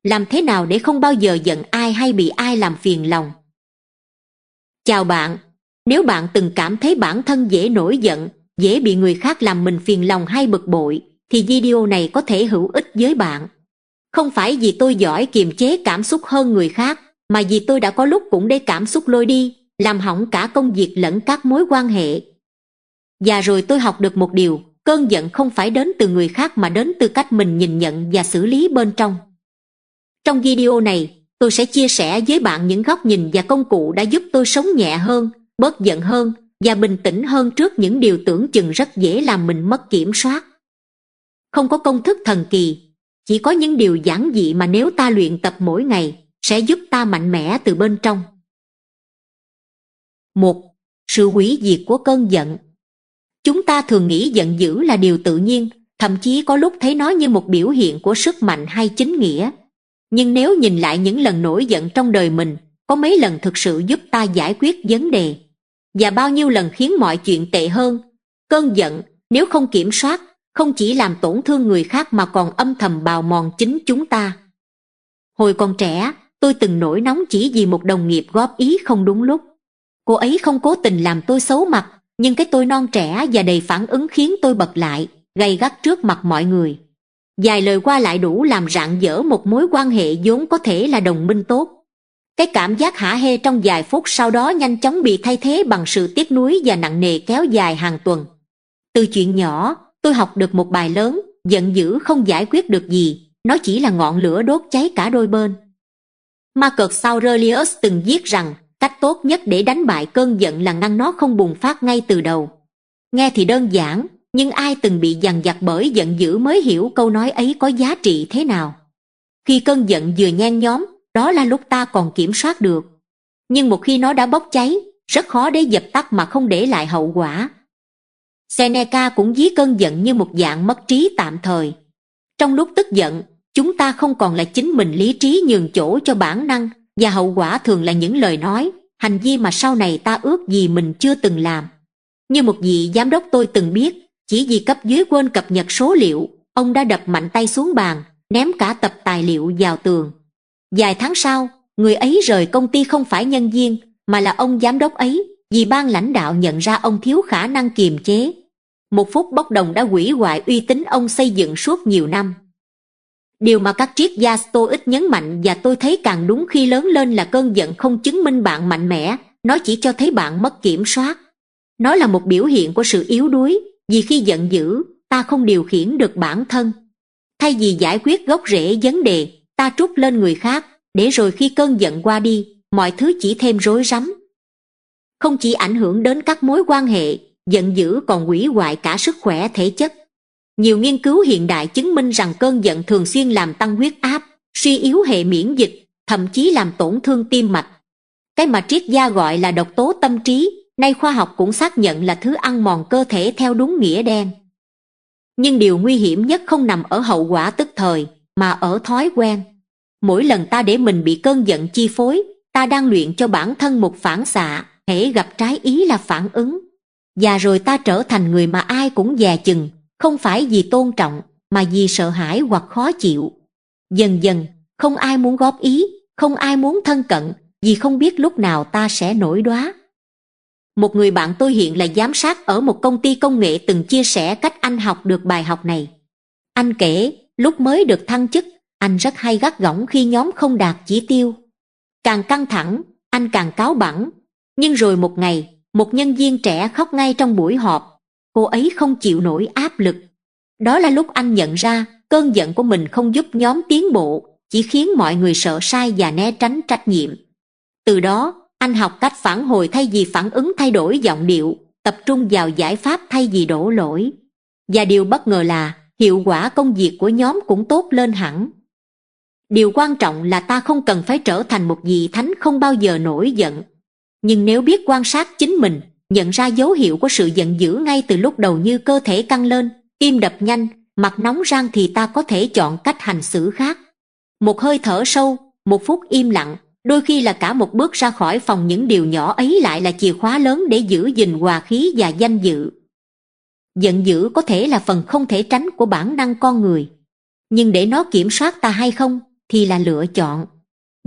Làm thế nào để không bao giờ giận ai hay bị ai làm phiền lòng? Chào bạn, nếu bạn từng cảm thấy bản thân dễ nổi giận, dễ bị người khác làm mình phiền lòng hay bực bội, thì video này có thể hữu ích với bạn. Không phải vì tôi giỏi kiềm chế cảm xúc hơn người khác, mà vì tôi đã có lúc cũng để cảm xúc lôi đi, làm hỏng cả công việc lẫn các mối quan hệ. Và rồi tôi học được một điều, cơn giận không phải đến từ người khác mà đến từ cách mình nhìn nhận và xử lý bên trong. Trong video này, tôi sẽ chia sẻ với bạn những góc nhìn và công cụ đã giúp tôi sống nhẹ hơn, bớt giận hơn và bình tĩnh hơn trước những điều tưởng chừng rất dễ làm mình mất kiểm soát. Không có công thức thần kỳ, chỉ có những điều giản dị mà nếu ta luyện tập mỗi ngày, sẽ giúp ta mạnh mẽ từ bên trong. 1. Sự hủy diệt của cơn giận. Chúng ta thường nghĩ giận dữ là điều tự nhiên, thậm chí có lúc thấy nó như một biểu hiện của sức mạnh hay chính nghĩa. Nhưng nếu nhìn lại những lần nổi giận trong đời mình, có mấy lần thực sự giúp ta giải quyết vấn đề? Và bao nhiêu lần khiến mọi chuyện tệ hơn? Cơn giận, nếu không kiểm soát, không chỉ làm tổn thương người khác mà còn âm thầm bào mòn chính chúng ta. Hồi còn trẻ, tôi từng nổi nóng chỉ vì một đồng nghiệp góp ý không đúng lúc. Cô ấy không cố tình làm tôi xấu mặt, nhưng cái tôi non trẻ và đầy phản ứng khiến tôi bật lại, gay gắt trước mặt mọi người. Vài lời qua lại đủ làm rạn vỡ một mối quan hệ vốn có thể là đồng minh tốt. Cái cảm giác hả hê trong vài phút sau đó nhanh chóng bị thay thế bằng sự tiếc nuối và nặng nề kéo dài hàng tuần. Từ chuyện nhỏ, tôi học được một bài lớn, giận dữ không giải quyết được gì, nó chỉ là ngọn lửa đốt cháy cả đôi bên. Marcus Aurelius từng viết rằng, cách tốt nhất để đánh bại cơn giận là ngăn nó không bùng phát ngay từ đầu. Nghe thì đơn giản, nhưng ai từng bị dằn vặt bởi giận dữ mới hiểu câu nói ấy có giá trị thế nào. Khi cơn giận vừa nhen nhóm, đó là lúc ta còn kiểm soát được. Nhưng một khi nó đã bốc cháy, rất khó để dập tắt mà không để lại hậu quả. Seneca cũng ví cơn giận như một dạng mất trí tạm thời. Trong lúc tức giận, chúng ta không còn là chính mình, lý trí nhường chỗ cho bản năng, và hậu quả thường là những lời nói, hành vi mà sau này ta ước gì mình chưa từng làm. Như một vị giám đốc tôi từng biết, chỉ vì cấp dưới quên cập nhật số liệu, ông đã đập mạnh tay xuống bàn, ném cả tập tài liệu vào tường. Vài tháng sau, người ấy rời công ty không phải nhân viên, mà là ông giám đốc ấy, vì ban lãnh đạo nhận ra ông thiếu khả năng kiềm chế. Một phút bốc đồng đã hủy hoại uy tín ông xây dựng suốt nhiều năm. Điều mà các triết gia Stoic nhấn mạnh và tôi thấy càng đúng khi lớn lên là cơn giận không chứng minh bạn mạnh mẽ, nó chỉ cho thấy bạn mất kiểm soát. Nó là một biểu hiện của sự yếu đuối, vì khi giận dữ, ta không điều khiển được bản thân. Thay vì giải quyết gốc rễ vấn đề, ta trút lên người khác, để rồi khi cơn giận qua đi, mọi thứ chỉ thêm rối rắm. Không chỉ ảnh hưởng đến các mối quan hệ, giận dữ còn hủy hoại cả sức khỏe thể chất. Nhiều nghiên cứu hiện đại chứng minh rằng cơn giận thường xuyên làm tăng huyết áp, suy yếu hệ miễn dịch, thậm chí làm tổn thương tim mạch. Cái mà triết gia gọi là độc tố tâm trí, nay khoa học cũng xác nhận là thứ ăn mòn cơ thể theo đúng nghĩa đen. Nhưng điều nguy hiểm nhất không nằm ở hậu quả tức thời, mà ở thói quen. Mỗi lần ta để mình bị cơn giận chi phối, ta đang luyện cho bản thân một phản xạ, hễ gặp trái ý là phản ứng. Và rồi ta trở thành người mà ai cũng dè chừng, không phải vì tôn trọng, mà vì sợ hãi hoặc khó chịu. Dần dần, không ai muốn góp ý, không ai muốn thân cận, vì không biết lúc nào ta sẽ nổi đoá. Một người bạn tôi hiện là giám sát ở một công ty công nghệ từng chia sẻ cách anh học được bài học này. Anh kể, lúc mới được thăng chức, anh rất hay gắt gỏng khi nhóm không đạt chỉ tiêu. Càng căng thẳng, anh càng cáu bẳn. Nhưng rồi một ngày, một nhân viên trẻ khóc ngay trong buổi họp. Cô ấy không chịu nổi áp lực. Đó là lúc anh nhận ra, cơn giận của mình không giúp nhóm tiến bộ, chỉ khiến mọi người sợ sai và né tránh trách nhiệm. Từ đó, anh học cách phản hồi thay vì phản ứng, thay đổi giọng điệu, tập trung vào giải pháp thay vì đổ lỗi. Và điều bất ngờ là, hiệu quả công việc của nhóm cũng tốt lên hẳn. Điều quan trọng là ta không cần phải trở thành một vị thánh không bao giờ nổi giận. Nhưng nếu biết quan sát chính mình, nhận ra dấu hiệu của sự giận dữ ngay từ lúc đầu như cơ thể căng lên, tim đập nhanh, mặt nóng rang, thì ta có thể chọn cách hành xử khác. Một hơi thở sâu, một phút im lặng, đôi khi là cả một bước ra khỏi phòng. Những điều nhỏ ấy lại là chìa khóa lớn để giữ gìn hòa khí và danh dự. Giận dữ có thể là phần không thể tránh của bản năng con người. Nhưng để nó kiểm soát ta hay không, thì là lựa chọn.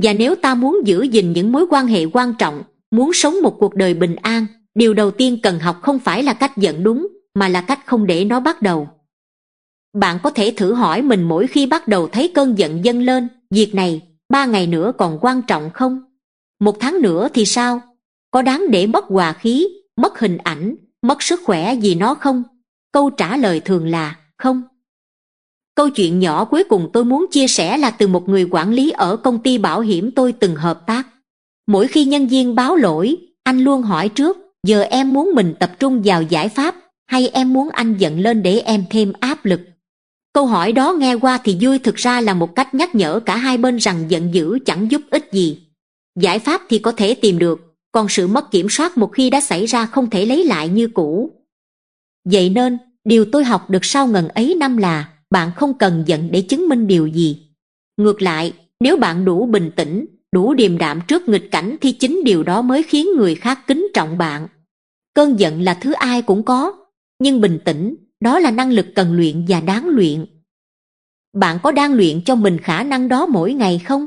Và nếu ta muốn giữ gìn những mối quan hệ quan trọng, muốn sống một cuộc đời bình an, điều đầu tiên cần học không phải là cách giận đúng, mà là cách không để nó bắt đầu. Bạn có thể thử hỏi mình mỗi khi bắt đầu thấy cơn giận dâng lên, việc này, 3 ngày nữa còn quan trọng không? 1 tháng nữa thì sao? Có đáng để mất hòa khí, mất hình ảnh, mất sức khỏe vì nó không? Câu trả lời thường là không. Câu chuyện nhỏ cuối cùng tôi muốn chia sẻ là từ một người quản lý ở công ty bảo hiểm tôi từng hợp tác. Mỗi khi nhân viên báo lỗi, anh luôn hỏi trước, giờ em muốn mình tập trung vào giải pháp, hay em muốn anh giận lên để em thêm áp lực? Câu hỏi đó nghe qua thì vui, thực ra là một cách nhắc nhở cả hai bên rằng giận dữ chẳng giúp ích gì. Giải pháp thì có thể tìm được, còn sự mất kiểm soát một khi đã xảy ra không thể lấy lại như cũ. Vậy nên, điều tôi học được sau ngần ấy năm là bạn không cần giận để chứng minh điều gì. Ngược lại, nếu bạn đủ bình tĩnh, đủ điềm đạm trước nghịch cảnh thì chính điều đó mới khiến người khác kính trọng bạn. Cơn giận là thứ ai cũng có, nhưng bình tĩnh, đó là năng lực cần luyện và đáng luyện. Bạn có đang luyện cho mình khả năng đó mỗi ngày không?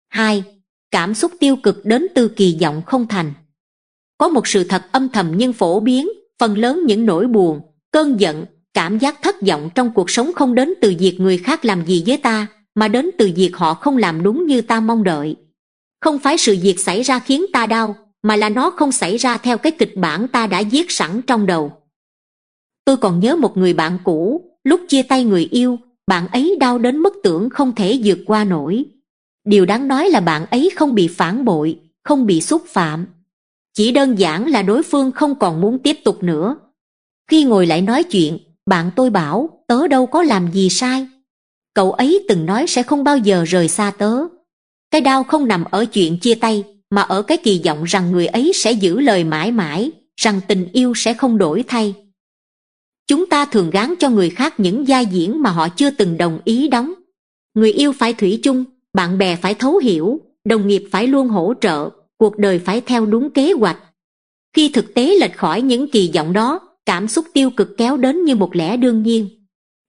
2. Cảm xúc tiêu cực đến từ kỳ vọng không thành. Có một sự thật âm thầm nhưng phổ biến, phần lớn những nỗi buồn, cơn giận, cảm giác thất vọng trong cuộc sống không đến từ việc người khác làm gì với ta, mà đến từ việc họ không làm đúng như ta mong đợi. Không phải sự việc xảy ra khiến ta đau, mà là nó không xảy ra theo cái kịch bản ta đã viết sẵn trong đầu. Tôi còn nhớ một người bạn cũ, lúc chia tay người yêu, bạn ấy đau đến mức tưởng không thể vượt qua nổi. Điều đáng nói là bạn ấy không bị phản bội, không bị xúc phạm. Chỉ đơn giản là đối phương không còn muốn tiếp tục nữa. Khi ngồi lại nói chuyện, bạn tôi bảo, tớ đâu có làm gì sai. Cậu ấy từng nói sẽ không bao giờ rời xa tớ. Cái đau không nằm ở chuyện chia tay, mà ở cái kỳ vọng rằng người ấy sẽ giữ lời mãi mãi, rằng tình yêu sẽ không đổi thay. Chúng ta thường gán cho người khác những vai diễn mà họ chưa từng đồng ý đóng. Người yêu phải thủy chung, bạn bè phải thấu hiểu, đồng nghiệp phải luôn hỗ trợ, cuộc đời phải theo đúng kế hoạch. Khi thực tế lệch khỏi những kỳ vọng đó, cảm xúc tiêu cực kéo đến như một lẽ đương nhiên.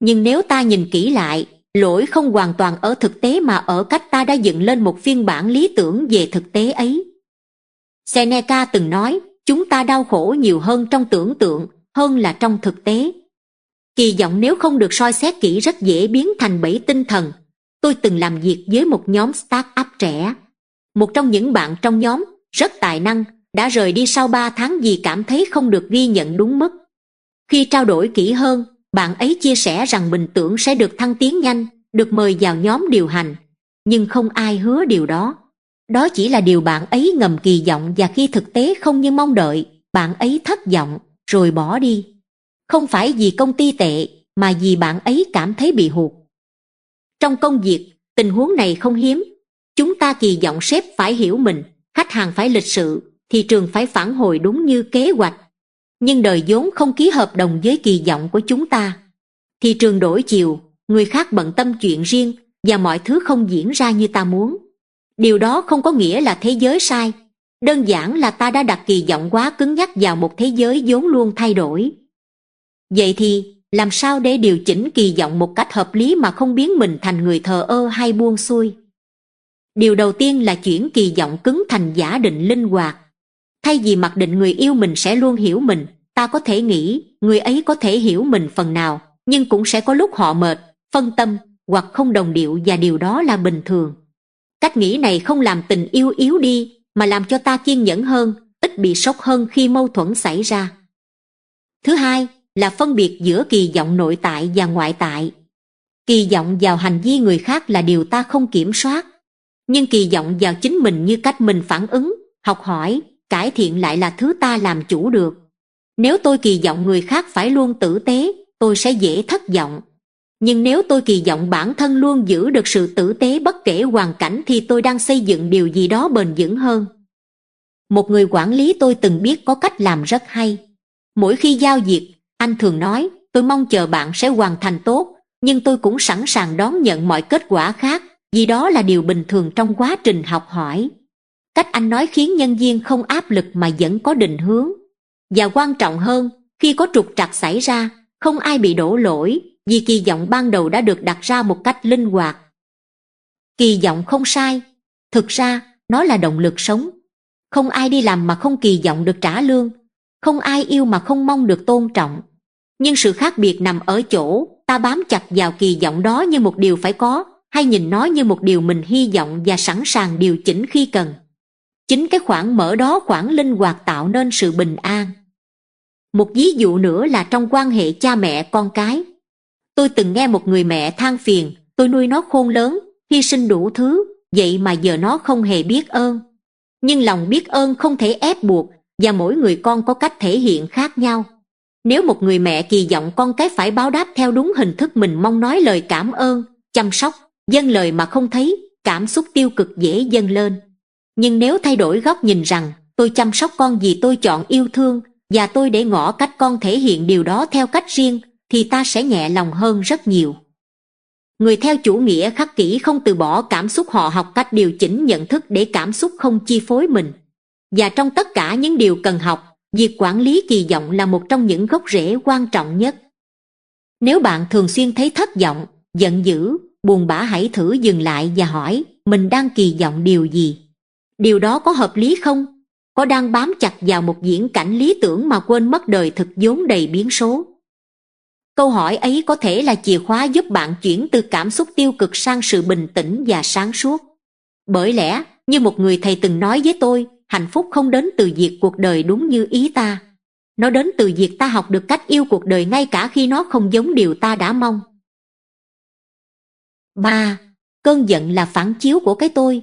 Nhưng nếu ta nhìn kỹ lại, lỗi không hoàn toàn ở thực tế mà ở cách ta đã dựng lên một phiên bản lý tưởng về thực tế ấy. Seneca từng nói, chúng ta đau khổ nhiều hơn trong tưởng tượng, hơn là trong thực tế. Kỳ vọng nếu không được soi xét kỹ rất dễ biến thành bẫy tinh thần. Tôi từng làm việc với một nhóm start-up trẻ. Một trong những bạn trong nhóm, rất tài năng, đã rời đi sau 3 tháng vì cảm thấy không được ghi nhận đúng mức. Khi trao đổi kỹ hơn, bạn ấy chia sẻ rằng mình tưởng sẽ được thăng tiến nhanh, được mời vào nhóm điều hành. Nhưng không ai hứa điều đó. Đó chỉ là điều bạn ấy ngầm kỳ vọng, và khi thực tế không như mong đợi, bạn ấy thất vọng, rồi bỏ đi. Không phải vì công ty tệ, mà vì bạn ấy cảm thấy bị hụt. Trong công việc, tình huống này không hiếm. Chúng ta kỳ vọng sếp phải hiểu mình, khách hàng phải lịch sự, thị trường phải phản hồi đúng như kế hoạch. Nhưng đời vốn không ký hợp đồng với kỳ vọng của chúng ta. Thị trường đổi chiều, người khác bận tâm chuyện riêng, và mọi thứ không diễn ra như ta muốn. Điều đó không có nghĩa là thế giới sai. Đơn giản là ta đã đặt kỳ vọng quá cứng nhắc vào một thế giới vốn luôn thay đổi. Vậy thì, làm sao để điều chỉnh kỳ vọng một cách hợp lý mà không biến mình thành người thờ ơ hay buông xuôi? Điều đầu tiên là chuyển kỳ vọng cứng thành giả định linh hoạt. Thay vì mặc định người yêu mình sẽ luôn hiểu mình, ta có thể nghĩ người ấy có thể hiểu mình phần nào, nhưng cũng sẽ có lúc họ mệt, phân tâm, hoặc không đồng điệu, và điều đó là bình thường. Cách nghĩ này không làm tình yêu yếu đi, mà làm cho ta kiên nhẫn hơn, ít bị sốc hơn khi mâu thuẫn xảy ra. Thứ hai là phân biệt giữa kỳ vọng nội tại và ngoại tại. Kỳ vọng vào hành vi người khác là điều ta không kiểm soát, nhưng kỳ vọng vào chính mình như cách mình phản ứng, học hỏi, cải thiện lại là thứ ta làm chủ được. Nếu tôi kỳ vọng người khác phải luôn tử tế, tôi sẽ dễ thất vọng. Nhưng nếu tôi kỳ vọng bản thân luôn giữ được sự tử tế bất kể hoàn cảnh thì tôi đang xây dựng điều gì đó bền vững hơn. Một người quản lý tôi từng biết có cách làm rất hay. Mỗi khi giao việc, anh thường nói, tôi mong chờ bạn sẽ hoàn thành tốt, nhưng tôi cũng sẵn sàng đón nhận mọi kết quả khác, vì đó là điều bình thường trong quá trình học hỏi. Cách anh nói khiến nhân viên không áp lực mà vẫn có định hướng. Và quan trọng hơn, khi có trục trặc xảy ra, không ai bị đổ lỗi, vì kỳ vọng ban đầu đã được đặt ra một cách linh hoạt. Kỳ vọng không sai, thực ra nó là động lực sống. Không ai đi làm mà không kỳ vọng được trả lương, không ai yêu mà không mong được tôn trọng. Nhưng sự khác biệt nằm ở chỗ ta bám chặt vào kỳ vọng đó như một điều phải có, hay nhìn nó như một điều mình hy vọng và sẵn sàng điều chỉnh khi cần. Chính cái khoảng mở đó, khoảng linh hoạt tạo nên sự bình an. Một ví dụ nữa là trong quan hệ cha mẹ con cái. Tôi từng nghe một người mẹ than phiền, tôi nuôi nó khôn lớn, hy sinh đủ thứ, vậy mà giờ nó không hề biết ơn. Nhưng lòng biết ơn không thể ép buộc, và mỗi người con có cách thể hiện khác nhau. Nếu một người mẹ kỳ vọng con cái phải báo đáp theo đúng hình thức mình mong, nói lời cảm ơn, chăm sóc, dâng lời mà không thấy, cảm xúc tiêu cực dễ dâng lên. Nhưng nếu thay đổi góc nhìn rằng tôi chăm sóc con vì tôi chọn yêu thương, và tôi để ngỏ cách con thể hiện điều đó theo cách riêng, thì ta sẽ nhẹ lòng hơn rất nhiều. Người theo chủ nghĩa khắc kỷ không từ bỏ cảm xúc, họ học cách điều chỉnh nhận thức để cảm xúc không chi phối mình. Và trong tất cả những điều cần học, việc quản lý kỳ vọng là một trong những gốc rễ quan trọng nhất. Nếu bạn thường xuyên thấy thất vọng, giận dữ, buồn bã, hãy thử dừng lại và hỏi mình đang kỳ vọng điều gì. Điều đó có hợp lý không? Có đang bám chặt vào một viễn cảnh lý tưởng mà quên mất đời thực vốn đầy biến số? Câu hỏi ấy có thể là chìa khóa giúp bạn chuyển từ cảm xúc tiêu cực sang sự bình tĩnh và sáng suốt. Bởi lẽ, như một người thầy từng nói với tôi, hạnh phúc không đến từ việc cuộc đời đúng như ý ta. Nó đến từ việc ta học được cách yêu cuộc đời ngay cả khi nó không giống điều ta đã mong. 3. Cơn giận là phản chiếu của cái tôi.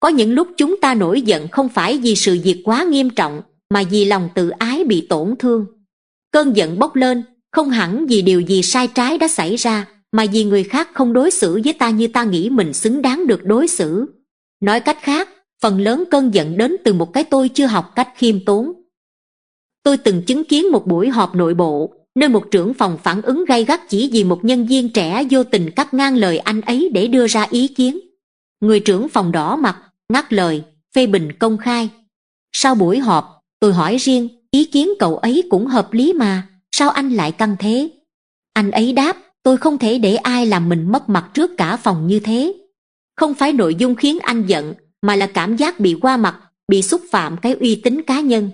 Có những lúc chúng ta nổi giận không phải vì sự việc quá nghiêm trọng, mà vì lòng tự ái bị tổn thương. Cơn giận bốc lên, không hẳn vì điều gì sai trái đã xảy ra, mà vì người khác không đối xử với ta như ta nghĩ mình xứng đáng được đối xử. Nói cách khác, phần lớn cơn giận đến từ một cái tôi chưa học cách khiêm tốn. Tôi từng chứng kiến một buổi họp nội bộ, nơi một trưởng phòng phản ứng gay gắt chỉ vì một nhân viên trẻ vô tình cắt ngang lời anh ấy để đưa ra ý kiến. Người trưởng phòng đỏ mặt, ngắt lời, phê bình công khai. Sau buổi họp, tôi hỏi riêng, ý kiến cậu ấy cũng hợp lý mà, sao anh lại căng thế? Anh ấy đáp, tôi không thể để ai làm mình mất mặt trước cả phòng như thế. Không phải nội dung khiến anh giận, mà là cảm giác bị qua mặt, bị xúc phạm cái uy tín cá nhân.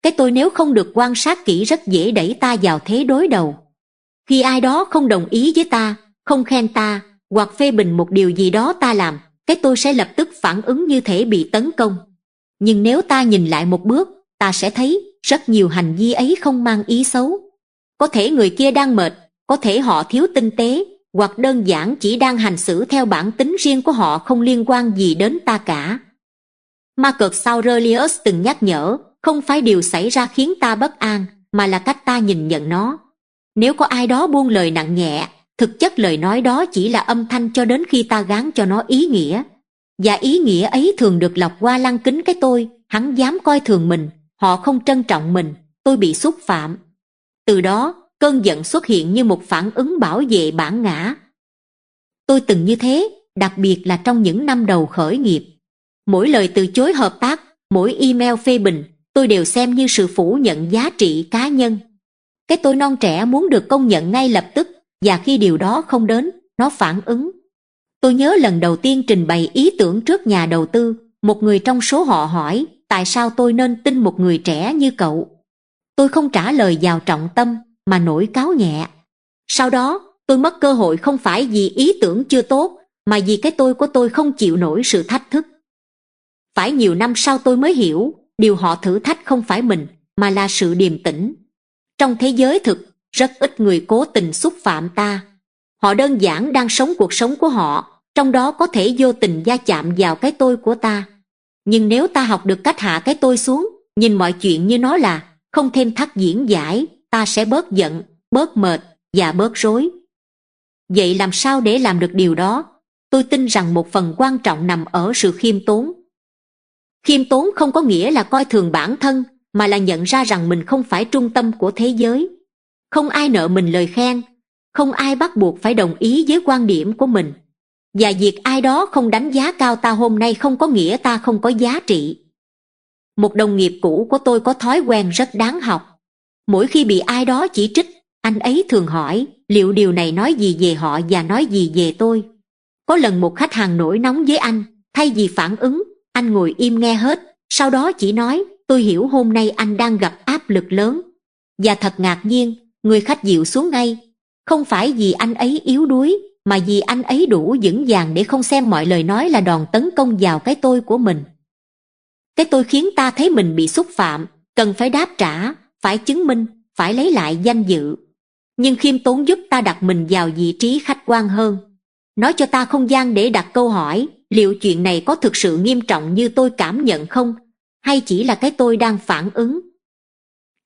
Cái tôi nếu không được quan sát kỹ rất dễ đẩy ta vào thế đối đầu. Khi ai đó không đồng ý với ta, không khen ta, hoặc phê bình một điều gì đó ta làm, cái tôi sẽ lập tức phản ứng như thể bị tấn công. Nhưng nếu ta nhìn lại một bước, ta sẽ thấy rất nhiều hành vi ấy không mang ý xấu. Có thể người kia đang mệt, có thể họ thiếu tinh tế, hoặc đơn giản chỉ đang hành xử theo bản tính riêng của họ, không liên quan gì đến ta cả. Marcus Aurelius từng nhắc nhở, không phải điều xảy ra khiến ta bất an, mà là cách ta nhìn nhận nó. Nếu có ai đó buông lời nặng nhẹ, thực chất lời nói đó chỉ là âm thanh cho đến khi ta gán cho nó ý nghĩa. Và ý nghĩa ấy thường được lọc qua lăng kính cái tôi, hắn dám coi thường mình, họ không trân trọng mình, tôi bị xúc phạm. Từ đó, cơn giận xuất hiện như một phản ứng bảo vệ bản ngã. Tôi từng như thế, đặc biệt là trong những năm đầu khởi nghiệp. Mỗi lời từ chối hợp tác, mỗi email phê bình, tôi đều xem như sự phủ nhận giá trị cá nhân. Cái tôi non trẻ muốn được công nhận ngay lập tức, và khi điều đó không đến, nó phản ứng. Tôi nhớ lần đầu tiên trình bày ý tưởng trước nhà đầu tư, một người trong số họ hỏi, tại sao tôi nên tin một người trẻ như cậu? Tôi không trả lời vào trọng tâm, mà nổi cáu nhẹ. Sau đó, tôi mất cơ hội không phải vì ý tưởng chưa tốt, mà vì cái tôi của tôi không chịu nổi sự thách thức. Phải nhiều năm sau tôi mới hiểu, điều họ thử thách không phải mình, mà là sự điềm tĩnh. Trong thế giới thực, rất ít người cố tình xúc phạm ta. Họ đơn giản đang sống cuộc sống của họ, trong đó có thể vô tình va chạm vào cái tôi của ta. Nhưng nếu ta học được cách hạ cái tôi xuống, nhìn mọi chuyện như nó là, không thêm thắt diễn giải, ta sẽ bớt giận, bớt mệt và bớt rối. Vậy làm sao để làm được điều đó? Tôi tin rằng một phần quan trọng nằm ở sự khiêm tốn. Khiêm tốn không có nghĩa là coi thường bản thân, mà là nhận ra rằng mình không phải trung tâm của thế giới. Không ai nợ mình lời khen, không ai bắt buộc phải đồng ý với quan điểm của mình. Và việc ai đó không đánh giá cao ta hôm nay không có nghĩa ta không có giá trị. Một đồng nghiệp cũ của tôi có thói quen rất đáng học. Mỗi khi bị ai đó chỉ trích, anh ấy thường hỏi, liệu điều này nói gì về họ và nói gì về tôi? Có lần một khách hàng nổi nóng với anh, thay vì phản ứng, anh ngồi im nghe hết, sau đó chỉ nói, tôi hiểu hôm nay anh đang gặp áp lực lớn. Và thật ngạc nhiên, người khách dịu xuống ngay, không phải vì anh ấy yếu đuối, mà vì anh ấy đủ vững vàng để không xem mọi lời nói là đòn tấn công vào cái tôi của mình. Cái tôi khiến ta thấy mình bị xúc phạm, cần phải đáp trả, phải chứng minh, phải lấy lại danh dự. Nhưng khiêm tốn giúp ta đặt mình vào vị trí khách quan hơn. Nó cho ta không gian để đặt câu hỏi, liệu chuyện này có thực sự nghiêm trọng như tôi cảm nhận không, hay chỉ là cái tôi đang phản ứng?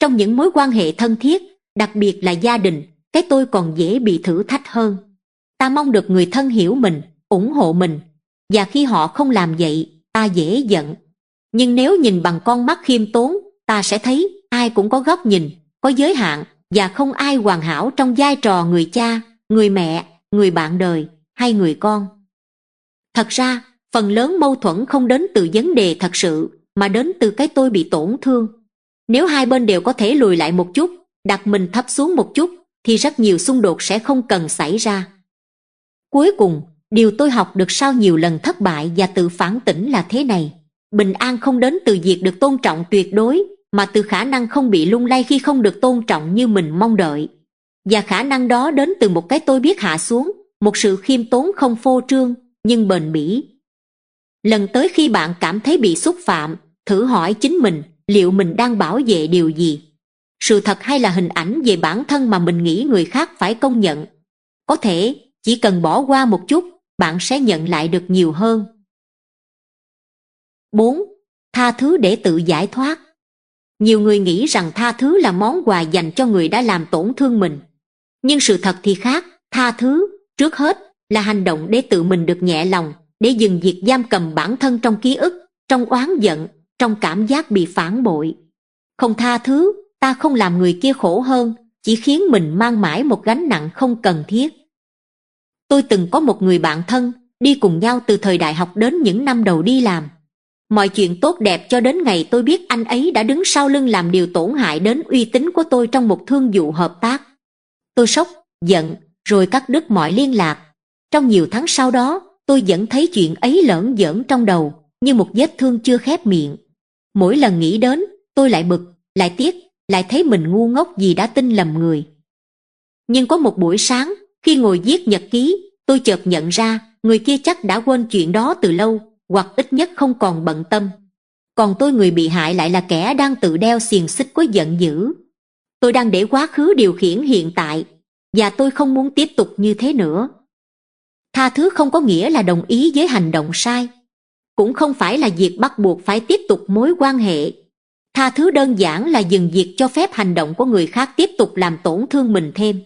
Trong những mối quan hệ thân thiết, đặc biệt là gia đình, cái tôi còn dễ bị thử thách hơn. Ta mong được người thân hiểu mình, ủng hộ mình, và khi họ không làm vậy, ta dễ giận. Nhưng nếu nhìn bằng con mắt khiêm tốn, ta sẽ thấy ai cũng có góc nhìn, có giới hạn, và không ai hoàn hảo trong vai trò người cha, người mẹ, người bạn đời, hay người con. Thật ra, phần lớn mâu thuẫn không đến từ vấn đề thật sự, mà đến từ cái tôi bị tổn thương. Nếu hai bên đều có thể lùi lại một chút, đặt mình thấp xuống một chút, thì rất nhiều xung đột sẽ không cần xảy ra. Cuối cùng, điều tôi học được sau nhiều lần thất bại và tự phản tỉnh là thế này. Bình an không đến từ việc được tôn trọng tuyệt đối, mà từ khả năng không bị lung lay khi không được tôn trọng như mình mong đợi. Và khả năng đó đến từ một cái tôi biết hạ xuống, một sự khiêm tốn không phô trương, nhưng bền bỉ. Lần tới khi bạn cảm thấy bị xúc phạm, thử hỏi chính mình, liệu mình đang bảo vệ điều gì? Sự thật hay là hình ảnh về bản thân mà mình nghĩ người khác phải công nhận? Có thể, chỉ cần bỏ qua một chút, bạn sẽ nhận lại được nhiều hơn. 4. Tha thứ để tự giải thoát. Nhiều người nghĩ rằng tha thứ là món quà dành cho người đã làm tổn thương mình. Nhưng sự thật thì khác, tha thứ, trước hết, là hành động để tự mình được nhẹ lòng, để dừng việc giam cầm bản thân trong ký ức, trong oán giận, trong cảm giác bị phản bội. Không tha thứ, ta không làm người kia khổ hơn, chỉ khiến mình mang mãi một gánh nặng không cần thiết. Tôi từng có một người bạn thân, đi cùng nhau từ thời đại học đến những năm đầu đi làm. Mọi chuyện tốt đẹp cho đến ngày tôi biết anh ấy đã đứng sau lưng làm điều tổn hại đến uy tín của tôi trong một thương vụ hợp tác. Tôi sốc, giận, rồi cắt đứt mọi liên lạc. Trong nhiều tháng sau đó, tôi vẫn thấy chuyện ấy lởn vởn trong đầu, như một vết thương chưa khép miệng. Mỗi lần nghĩ đến, tôi lại bực, lại tiếc, lại thấy mình ngu ngốc vì đã tin lầm người. Nhưng có một buổi sáng, khi ngồi viết nhật ký, tôi chợt nhận ra, người kia chắc đã quên chuyện đó từ lâu, hoặc ít nhất không còn bận tâm. Còn tôi, người bị hại, lại là kẻ đang tự đeo xiềng xích của giận dữ. Tôi đang để quá khứ điều khiển hiện tại, và tôi không muốn tiếp tục như thế nữa. Tha thứ không có nghĩa là đồng ý với hành động sai. Cũng không phải là việc bắt buộc phải tiếp tục mối quan hệ. Tha thứ đơn giản là dừng việc cho phép hành động của người khác tiếp tục làm tổn thương mình thêm.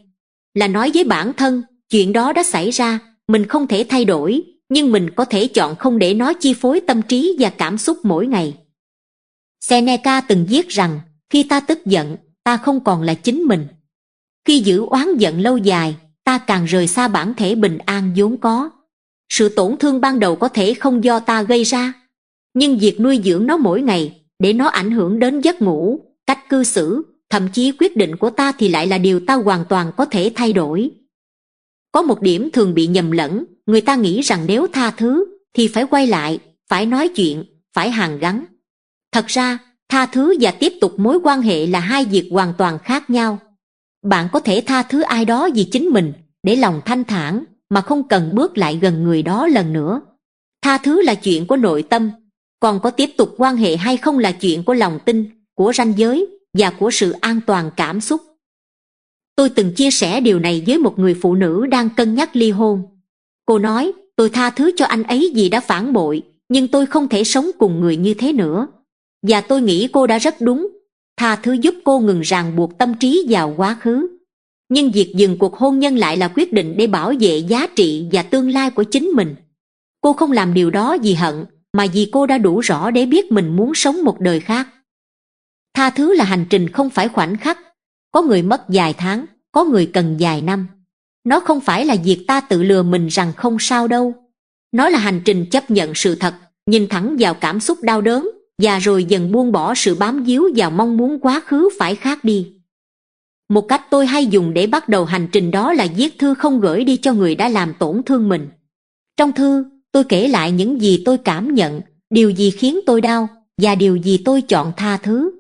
Là nói với bản thân, chuyện đó đã xảy ra, mình không thể thay đổi, nhưng mình có thể chọn không để nó chi phối tâm trí và cảm xúc mỗi ngày. Seneca từng viết rằng, khi ta tức giận, ta không còn là chính mình. Khi giữ oán giận lâu dài, ta càng rời xa bản thể bình an vốn có. Sự tổn thương ban đầu có thể không do ta gây ra, nhưng việc nuôi dưỡng nó mỗi ngày, để nó ảnh hưởng đến giấc ngủ, cách cư xử, thậm chí quyết định của ta thì lại là điều ta hoàn toàn có thể thay đổi. Có một điểm thường bị nhầm lẫn, người ta nghĩ rằng nếu tha thứ, thì phải quay lại, phải nói chuyện, phải hàn gắn. Thật ra, tha thứ và tiếp tục mối quan hệ là hai việc hoàn toàn khác nhau. Bạn có thể tha thứ ai đó vì chính mình, để lòng thanh thản, mà không cần bước lại gần người đó lần nữa. Tha thứ là chuyện của nội tâm, còn có tiếp tục quan hệ hay không là chuyện của lòng tin, của ranh giới, và của sự an toàn cảm xúc. Tôi từng chia sẻ điều này với một người phụ nữ đang cân nhắc ly hôn. Cô nói, tôi tha thứ cho anh ấy vì đã phản bội, nhưng tôi không thể sống cùng người như thế nữa. Và tôi nghĩ cô đã rất đúng. Tha thứ giúp cô ngừng ràng buộc tâm trí vào quá khứ. Nhưng việc dừng cuộc hôn nhân lại là quyết định để bảo vệ giá trị và tương lai của chính mình. Cô không làm điều đó vì hận, mà vì cô đã đủ rõ để biết mình muốn sống một đời khác. Tha thứ là hành trình không phải khoảnh khắc. Có người mất vài tháng, có người cần vài năm. Nó không phải là việc ta tự lừa mình rằng không sao đâu. Nó là hành trình chấp nhận sự thật, nhìn thẳng vào cảm xúc đau đớn, và rồi dần buông bỏ sự bám víu vào mong muốn quá khứ phải khác đi. Một cách tôi hay dùng để bắt đầu hành trình đó là viết thư không gửi đi cho người đã làm tổn thương mình. Trong thư, tôi kể lại những gì tôi cảm nhận, điều gì khiến tôi đau, và điều gì tôi chọn tha thứ.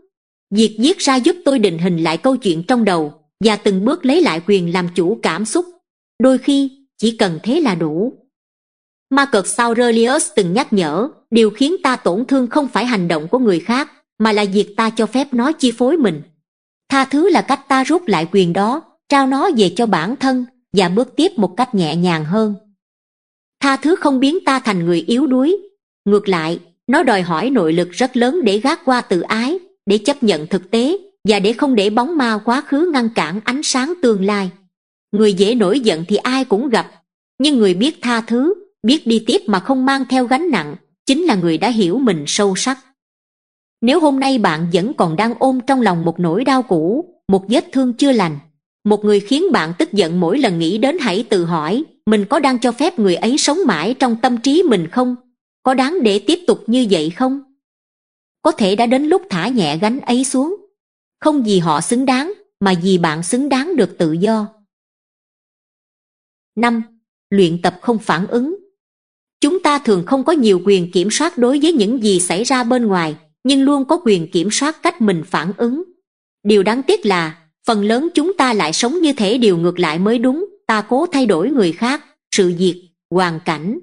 Việc viết ra giúp tôi định hình lại câu chuyện trong đầu, và từng bước lấy lại quyền làm chủ cảm xúc. Đôi khi, chỉ cần thế là đủ. Marcus Aurelius từng nhắc nhở, điều khiến ta tổn thương không phải hành động của người khác, mà là việc ta cho phép nó chi phối mình. Tha thứ là cách ta rút lại quyền đó, trao nó về cho bản thân, và bước tiếp một cách nhẹ nhàng hơn. Tha thứ không biến ta thành người yếu đuối. Ngược lại, nó đòi hỏi nội lực rất lớn để gác qua tự ái, để chấp nhận thực tế, và để không để bóng ma quá khứ ngăn cản ánh sáng tương lai. Người dễ nổi giận thì ai cũng gặp, nhưng người biết tha thứ, biết đi tiếp mà không mang theo gánh nặng, chính là người đã hiểu mình sâu sắc. Nếu hôm nay bạn vẫn còn đang ôm trong lòng một nỗi đau cũ, một vết thương chưa lành, một người khiến bạn tức giận mỗi lần nghĩ đến, hãy tự hỏi, mình có đang cho phép người ấy sống mãi trong tâm trí mình không? Có đáng để tiếp tục như vậy không? Có thể đã đến lúc thả nhẹ gánh ấy xuống. Không vì họ xứng đáng, mà vì bạn xứng đáng được tự do. 5. Luyện tập không phản ứng. Chúng ta thường không có nhiều quyền kiểm soát đối với những gì xảy ra bên ngoài, nhưng luôn có quyền kiểm soát cách mình phản ứng. Điều đáng tiếc là, phần lớn chúng ta lại sống như thể điều ngược lại mới đúng. Ta cố thay đổi người khác, sự việc, hoàn cảnh,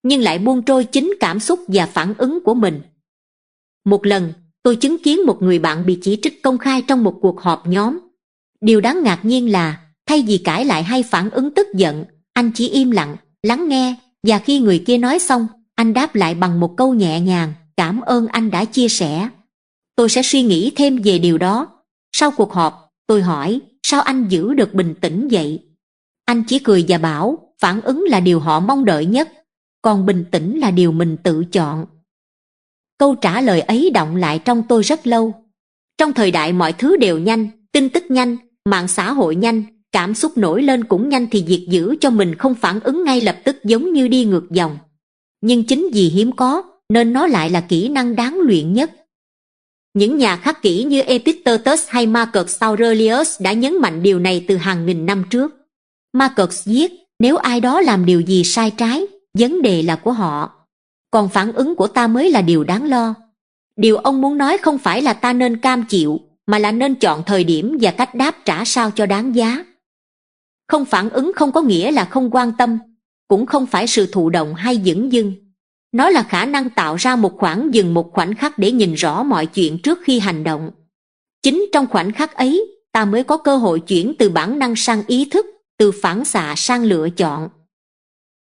nhưng lại buông trôi chính cảm xúc và phản ứng của mình. Một lần, tôi chứng kiến một người bạn bị chỉ trích công khai trong một cuộc họp nhóm. Điều đáng ngạc nhiên là, thay vì cãi lại hay phản ứng tức giận, anh chỉ im lặng, lắng nghe, và khi người kia nói xong, anh đáp lại bằng một câu nhẹ nhàng, cảm ơn anh đã chia sẻ. Tôi sẽ suy nghĩ thêm về điều đó. Sau cuộc họp, tôi hỏi, sao anh giữ được bình tĩnh vậy? Anh chỉ cười và bảo, phản ứng là điều họ mong đợi nhất, còn bình tĩnh là điều mình tự chọn. Câu trả lời ấy đọng lại trong tôi rất lâu. Trong thời đại mọi thứ đều nhanh, tin tức nhanh, mạng xã hội nhanh, cảm xúc nổi lên cũng nhanh, thì việc giữ cho mình không phản ứng ngay lập tức giống như đi ngược dòng. Nhưng chính vì hiếm có, nên nó lại là kỹ năng đáng luyện nhất. Những nhà khắc kỷ như Epictetus hay Marcus Aurelius đã nhấn mạnh điều này từ hàng nghìn năm trước. Marcus viết, nếu ai đó làm điều gì sai trái, vấn đề là của họ. Còn phản ứng của ta mới là điều đáng lo. Điều ông muốn nói không phải là ta nên cam chịu, mà là nên chọn thời điểm và cách đáp trả sao cho đáng giá. Không phản ứng không có nghĩa là không quan tâm, cũng không phải sự thụ động hay dửng dưng. Nó là khả năng tạo ra một khoảng dừng, một khoảnh khắc để nhìn rõ mọi chuyện trước khi hành động. Chính trong khoảnh khắc ấy, ta mới có cơ hội chuyển từ bản năng sang ý thức, từ phản xạ sang lựa chọn.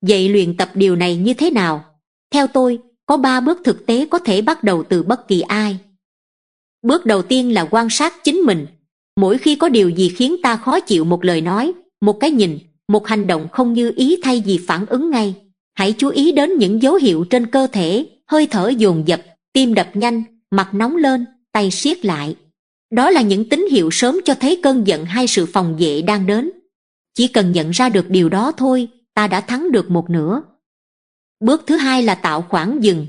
Vậy luyện tập điều này như thế nào? Theo tôi, có 3 bước thực tế có thể bắt đầu từ bất kỳ ai. Bước đầu tiên là quan sát chính mình. Mỗi khi có điều gì khiến ta khó chịu, một lời nói, một cái nhìn, một hành động không như ý, thay vì phản ứng ngay, hãy chú ý đến những dấu hiệu trên cơ thể, hơi thở dồn dập, tim đập nhanh, mặt nóng lên, tay siết lại. Đó là những tín hiệu sớm cho thấy cơn giận hay sự phòng vệ đang đến. Chỉ cần nhận ra được điều đó thôi, ta đã thắng được một nửa. Bước thứ hai là tạo khoảng dừng.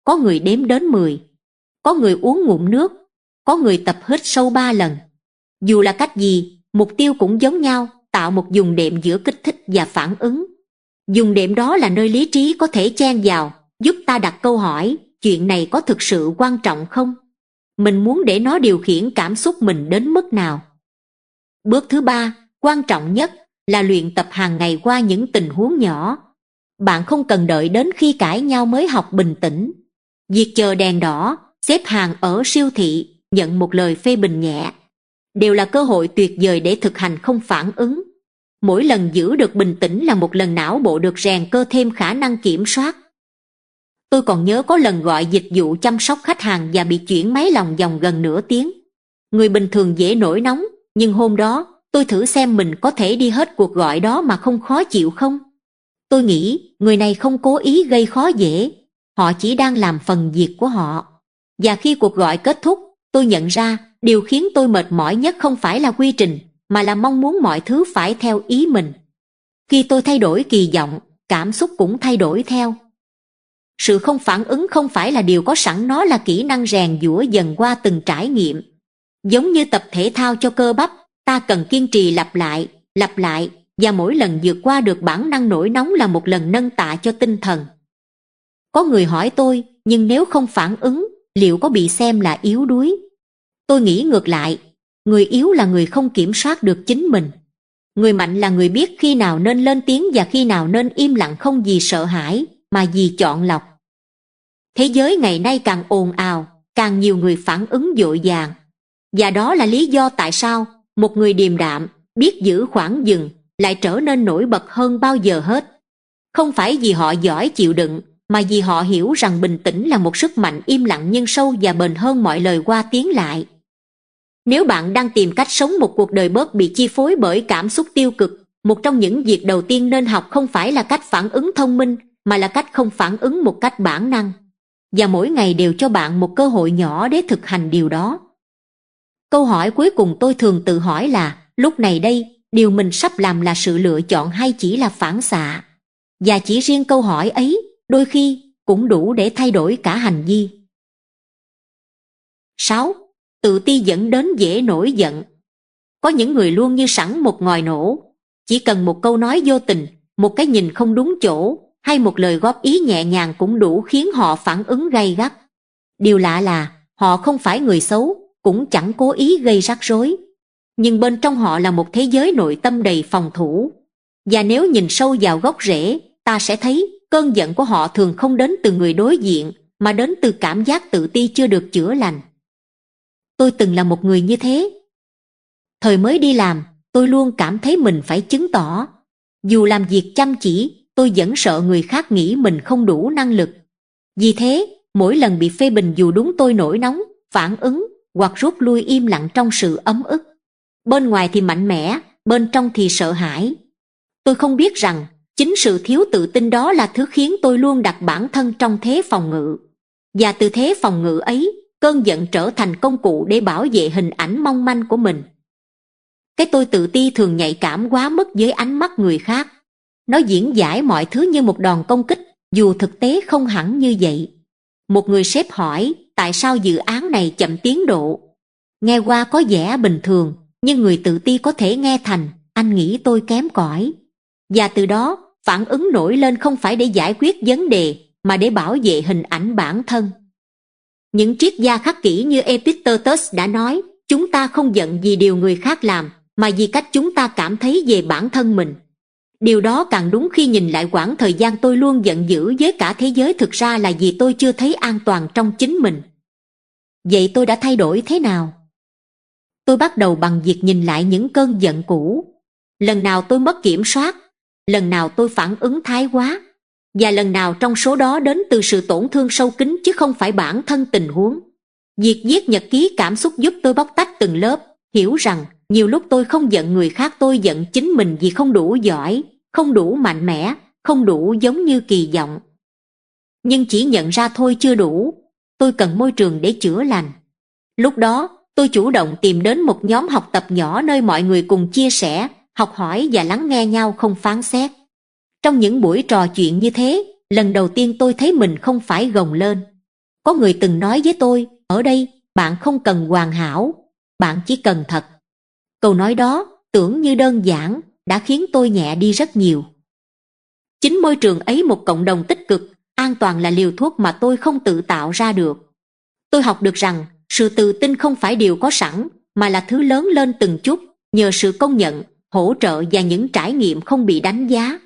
Có người đếm đến 10, có người uống ngụm nước, có người tập hít sâu 3 lần. Dù là cách gì, mục tiêu cũng giống nhau, tạo một vùng đệm giữa kích thích và phản ứng. Vùng đệm đó là nơi lý trí có thể chen vào, giúp ta đặt câu hỏi, chuyện này có thực sự quan trọng không? Mình muốn để nó điều khiển cảm xúc mình đến mức nào? Bước thứ ba, quan trọng nhất, là luyện tập hàng ngày qua những tình huống nhỏ. Bạn không cần đợi đến khi cãi nhau mới học bình tĩnh. Việc chờ đèn đỏ, xếp hàng ở siêu thị, nhận một lời phê bình nhẹ, đều là cơ hội tuyệt vời để thực hành không phản ứng. Mỗi lần giữ được bình tĩnh là một lần não bộ được rèn cơ thêm khả năng kiểm soát. Tôi còn nhớ có lần gọi dịch vụ chăm sóc khách hàng và bị chuyển máy lòng vòng gần nửa tiếng. Người bình thường dễ nổi nóng, nhưng hôm đó tôi thử xem mình có thể đi hết cuộc gọi đó mà không khó chịu không. Tôi nghĩ người này không cố ý gây khó dễ, họ chỉ đang làm phần việc của họ. Và khi cuộc gọi kết thúc, tôi nhận ra điều khiến tôi mệt mỏi nhất không phải là quy trình, mà là mong muốn mọi thứ phải theo ý mình. Khi tôi thay đổi kỳ vọng, cảm xúc cũng thay đổi theo. Sự không phản ứng không phải là điều có sẵn, nó là kỹ năng rèn giũa dần qua từng trải nghiệm. Giống như tập thể thao cho cơ bắp, Ta cần kiên trì lặp lại, và mỗi lần vượt qua được bản năng nổi nóng là một lần nâng tạ cho tinh thần. Có người hỏi tôi, nhưng nếu không phản ứng, liệu có bị xem là yếu đuối? Tôi nghĩ ngược lại, người yếu là người không kiểm soát được chính mình. Người mạnh là người biết khi nào nên lên tiếng và khi nào nên im lặng, không vì sợ hãi, mà vì chọn lọc. Thế giới ngày nay càng ồn ào, càng nhiều người phản ứng vội vàng. Và đó là lý do tại sao một người điềm đạm, biết giữ khoảng dừng, lại trở nên nổi bật hơn bao giờ hết. Không phải vì họ giỏi chịu đựng, mà vì họ hiểu rằng bình tĩnh là một sức mạnh im lặng nhưng sâu và bền hơn mọi lời qua tiếng lại. Nếu bạn đang tìm cách sống một cuộc đời bớt bị chi phối bởi cảm xúc tiêu cực, một trong những việc đầu tiên nên học không phải là cách phản ứng thông minh, mà là cách không phản ứng một cách bản năng. Và mỗi ngày đều cho bạn một cơ hội nhỏ để thực hành điều đó. Câu hỏi cuối cùng tôi thường tự hỏi là, lúc này đây, điều mình sắp làm là sự lựa chọn hay chỉ là phản xạ? Và chỉ riêng câu hỏi ấy, đôi khi, cũng đủ để thay đổi cả hành vi. 6. Tự ti dẫn đến dễ nổi giận. Có những người luôn như sẵn một ngòi nổ. Chỉ cần một câu nói vô tình, một cái nhìn không đúng chỗ, hay một lời góp ý nhẹ nhàng cũng đủ khiến họ phản ứng gay gắt. Điều lạ là, họ không phải người xấu, cũng chẳng cố ý gây rắc rối. Nhưng bên trong họ là một thế giới nội tâm đầy phòng thủ. Và nếu nhìn sâu vào gốc rễ, ta sẽ thấy cơn giận của họ thường không đến từ người đối diện, mà đến từ cảm giác tự ti chưa được chữa lành. Tôi từng là một người như thế. Thời mới đi làm, tôi luôn cảm thấy mình phải chứng tỏ. Dù làm việc chăm chỉ, tôi vẫn sợ người khác nghĩ mình không đủ năng lực. Vì thế, mỗi lần bị phê bình dù đúng tôi nổi nóng, phản ứng, hoặc rút lui im lặng trong sự ấm ức. Bên ngoài thì mạnh mẽ, bên trong thì sợ hãi. Tôi không biết rằng, chính sự thiếu tự tin đó là thứ khiến tôi luôn đặt bản thân trong thế phòng ngự. Và từ thế phòng ngự ấy, cơn giận trở thành công cụ để bảo vệ hình ảnh mong manh của mình. Cái tôi tự ti thường nhạy cảm quá mức với ánh mắt người khác. Nó diễn giải mọi thứ như một đòn công kích, dù thực tế không hẳn như vậy. Một người sếp hỏi, tại sao dự án này chậm tiến độ? Nghe qua có vẻ bình thường, nhưng người tự ti có thể nghe thành, anh nghĩ tôi kém cỏi. Và từ đó, phản ứng nổi lên không phải để giải quyết vấn đề, mà để bảo vệ hình ảnh bản thân. Những triết gia khắc kỷ như Epictetus đã nói, chúng ta không giận vì điều người khác làm, mà vì cách chúng ta cảm thấy về bản thân mình. Điều đó càng đúng khi nhìn lại quãng thời gian tôi luôn giận dữ với cả thế giới, thực ra là vì tôi chưa thấy an toàn trong chính mình. Vậy tôi đã thay đổi thế nào? Tôi bắt đầu bằng việc nhìn lại những cơn giận cũ. Lần nào tôi mất kiểm soát, lần nào tôi phản ứng thái quá, và lần nào trong số đó đến từ sự tổn thương sâu kín chứ không phải bản thân tình huống. Việc viết nhật ký cảm xúc giúp tôi bóc tách từng lớp, hiểu rằng nhiều lúc tôi không giận người khác, tôi giận chính mình vì không đủ giỏi, không đủ mạnh mẽ, không đủ giống như kỳ vọng. Nhưng chỉ nhận ra thôi chưa đủ, tôi cần môi trường để chữa lành. Lúc đó, tôi chủ động tìm đến một nhóm học tập nhỏ nơi mọi người cùng chia sẻ, học hỏi và lắng nghe nhau không phán xét. Trong những buổi trò chuyện như thế, lần đầu tiên tôi thấy mình không phải gồng lên. Có người từng nói với tôi, ở đây, bạn không cần hoàn hảo, bạn chỉ cần thật. Câu nói đó, tưởng như đơn giản, đã khiến tôi nhẹ đi rất nhiều. Chính môi trường ấy, một cộng đồng tích cực, an toàn là liều thuốc mà tôi không tự tạo ra được. Tôi học được rằng, sự tự tin không phải điều có sẵn, mà là thứ lớn lên từng chút, nhờ sự công nhận, hỗ trợ và những trải nghiệm không bị đánh giá.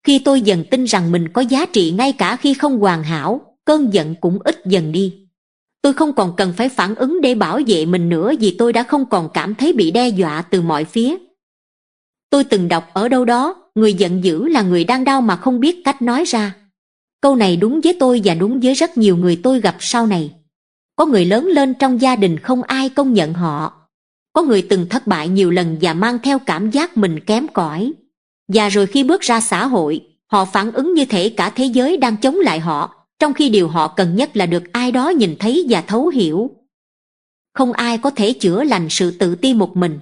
Khi tôi dần tin rằng mình có giá trị ngay cả khi không hoàn hảo, cơn giận cũng ít dần đi. Tôi không còn cần phải phản ứng để bảo vệ mình nữa vì tôi đã không còn cảm thấy bị đe dọa từ mọi phía. Tôi từng đọc ở đâu đó, người giận dữ là người đang đau mà không biết cách nói ra. Câu này đúng với tôi và đúng với rất nhiều người tôi gặp sau này. Có người lớn lên trong gia đình không ai công nhận họ. Có người từng thất bại nhiều lần và mang theo cảm giác mình kém cỏi. Và rồi khi bước ra xã hội, họ phản ứng như thể cả thế giới đang chống lại họ, trong khi điều họ cần nhất là được ai đó nhìn thấy và thấu hiểu. Không ai có thể chữa lành sự tự ti một mình.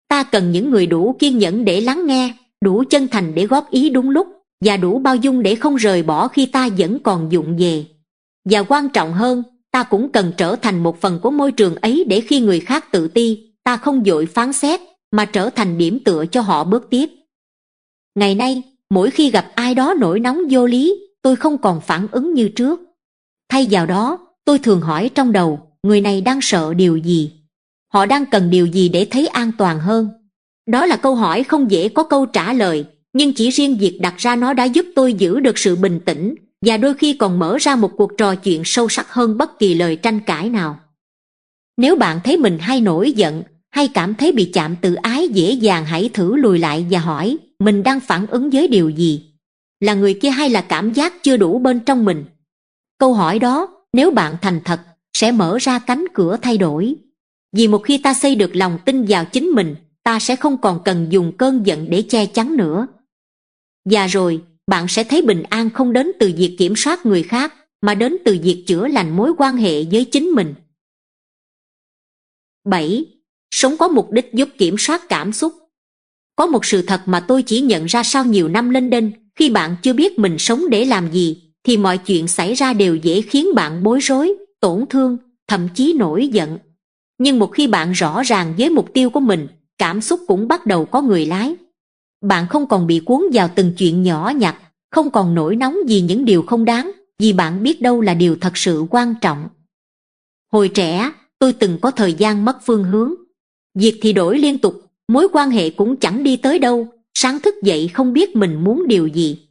Ta cần những người đủ kiên nhẫn để lắng nghe, đủ chân thành để góp ý đúng lúc, và đủ bao dung để không rời bỏ khi ta vẫn còn vụng về. Và quan trọng hơn, ta cũng cần trở thành một phần của môi trường ấy để khi người khác tự ti, ta không vội phán xét, mà trở thành điểm tựa cho họ bước tiếp. Ngày nay, mỗi khi gặp ai đó nổi nóng vô lý, tôi không còn phản ứng như trước. Thay vào đó, tôi thường hỏi trong đầu, người này đang sợ điều gì? Họ đang cần điều gì để thấy an toàn hơn? Đó là câu hỏi không dễ có câu trả lời, nhưng chỉ riêng việc đặt ra nó đã giúp tôi giữ được sự bình tĩnh, và đôi khi còn mở ra một cuộc trò chuyện sâu sắc hơn bất kỳ lời tranh cãi nào. Nếu bạn thấy mình hay nổi giận, hay cảm thấy bị chạm tự ái dễ dàng, hãy thử lùi lại và hỏi, mình đang phản ứng với điều gì? Là người kia hay là cảm giác chưa đủ bên trong mình? Câu hỏi đó, nếu bạn thành thật, sẽ mở ra cánh cửa thay đổi. Vì một khi ta xây được lòng tin vào chính mình, ta sẽ không còn cần dùng cơn giận để che chắn nữa. Và rồi, bạn sẽ thấy bình an không đến từ việc kiểm soát người khác, mà đến từ việc chữa lành mối quan hệ với chính mình. 7. Sống có mục đích giúp kiểm soát cảm xúc. Có một sự thật mà tôi chỉ nhận ra sau nhiều năm lênh đênh, khi bạn chưa biết mình sống để làm gì, thì mọi chuyện xảy ra đều dễ khiến bạn bối rối, tổn thương, thậm chí nổi giận. Nhưng một khi bạn rõ ràng với mục tiêu của mình, cảm xúc cũng bắt đầu có người lái. Bạn không còn bị cuốn vào từng chuyện nhỏ nhặt, không còn nổi nóng vì những điều không đáng, vì bạn biết đâu là điều thật sự quan trọng. Hồi trẻ, tôi từng có thời gian mất phương hướng. Việc thì đổi liên tục, mối quan hệ cũng chẳng đi tới đâu, sáng thức dậy không biết mình muốn điều gì.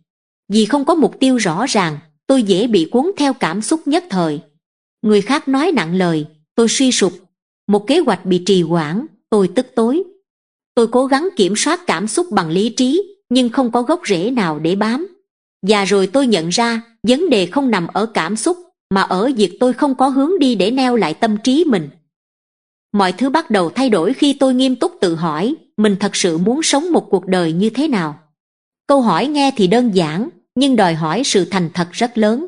Vì không có mục tiêu rõ ràng, tôi dễ bị cuốn theo cảm xúc nhất thời. Người khác nói nặng lời, tôi suy sụp. Một kế hoạch bị trì hoãn, tôi tức tối. Tôi cố gắng kiểm soát cảm xúc bằng lý trí, nhưng không có gốc rễ nào để bám. Và rồi tôi nhận ra, vấn đề không nằm ở cảm xúc, mà ở việc tôi không có hướng đi để neo lại tâm trí mình. Mọi thứ bắt đầu thay đổi khi tôi nghiêm túc tự hỏi, mình thật sự muốn sống một cuộc đời như thế nào? Câu hỏi nghe thì đơn giản, nhưng đòi hỏi sự thành thật rất lớn.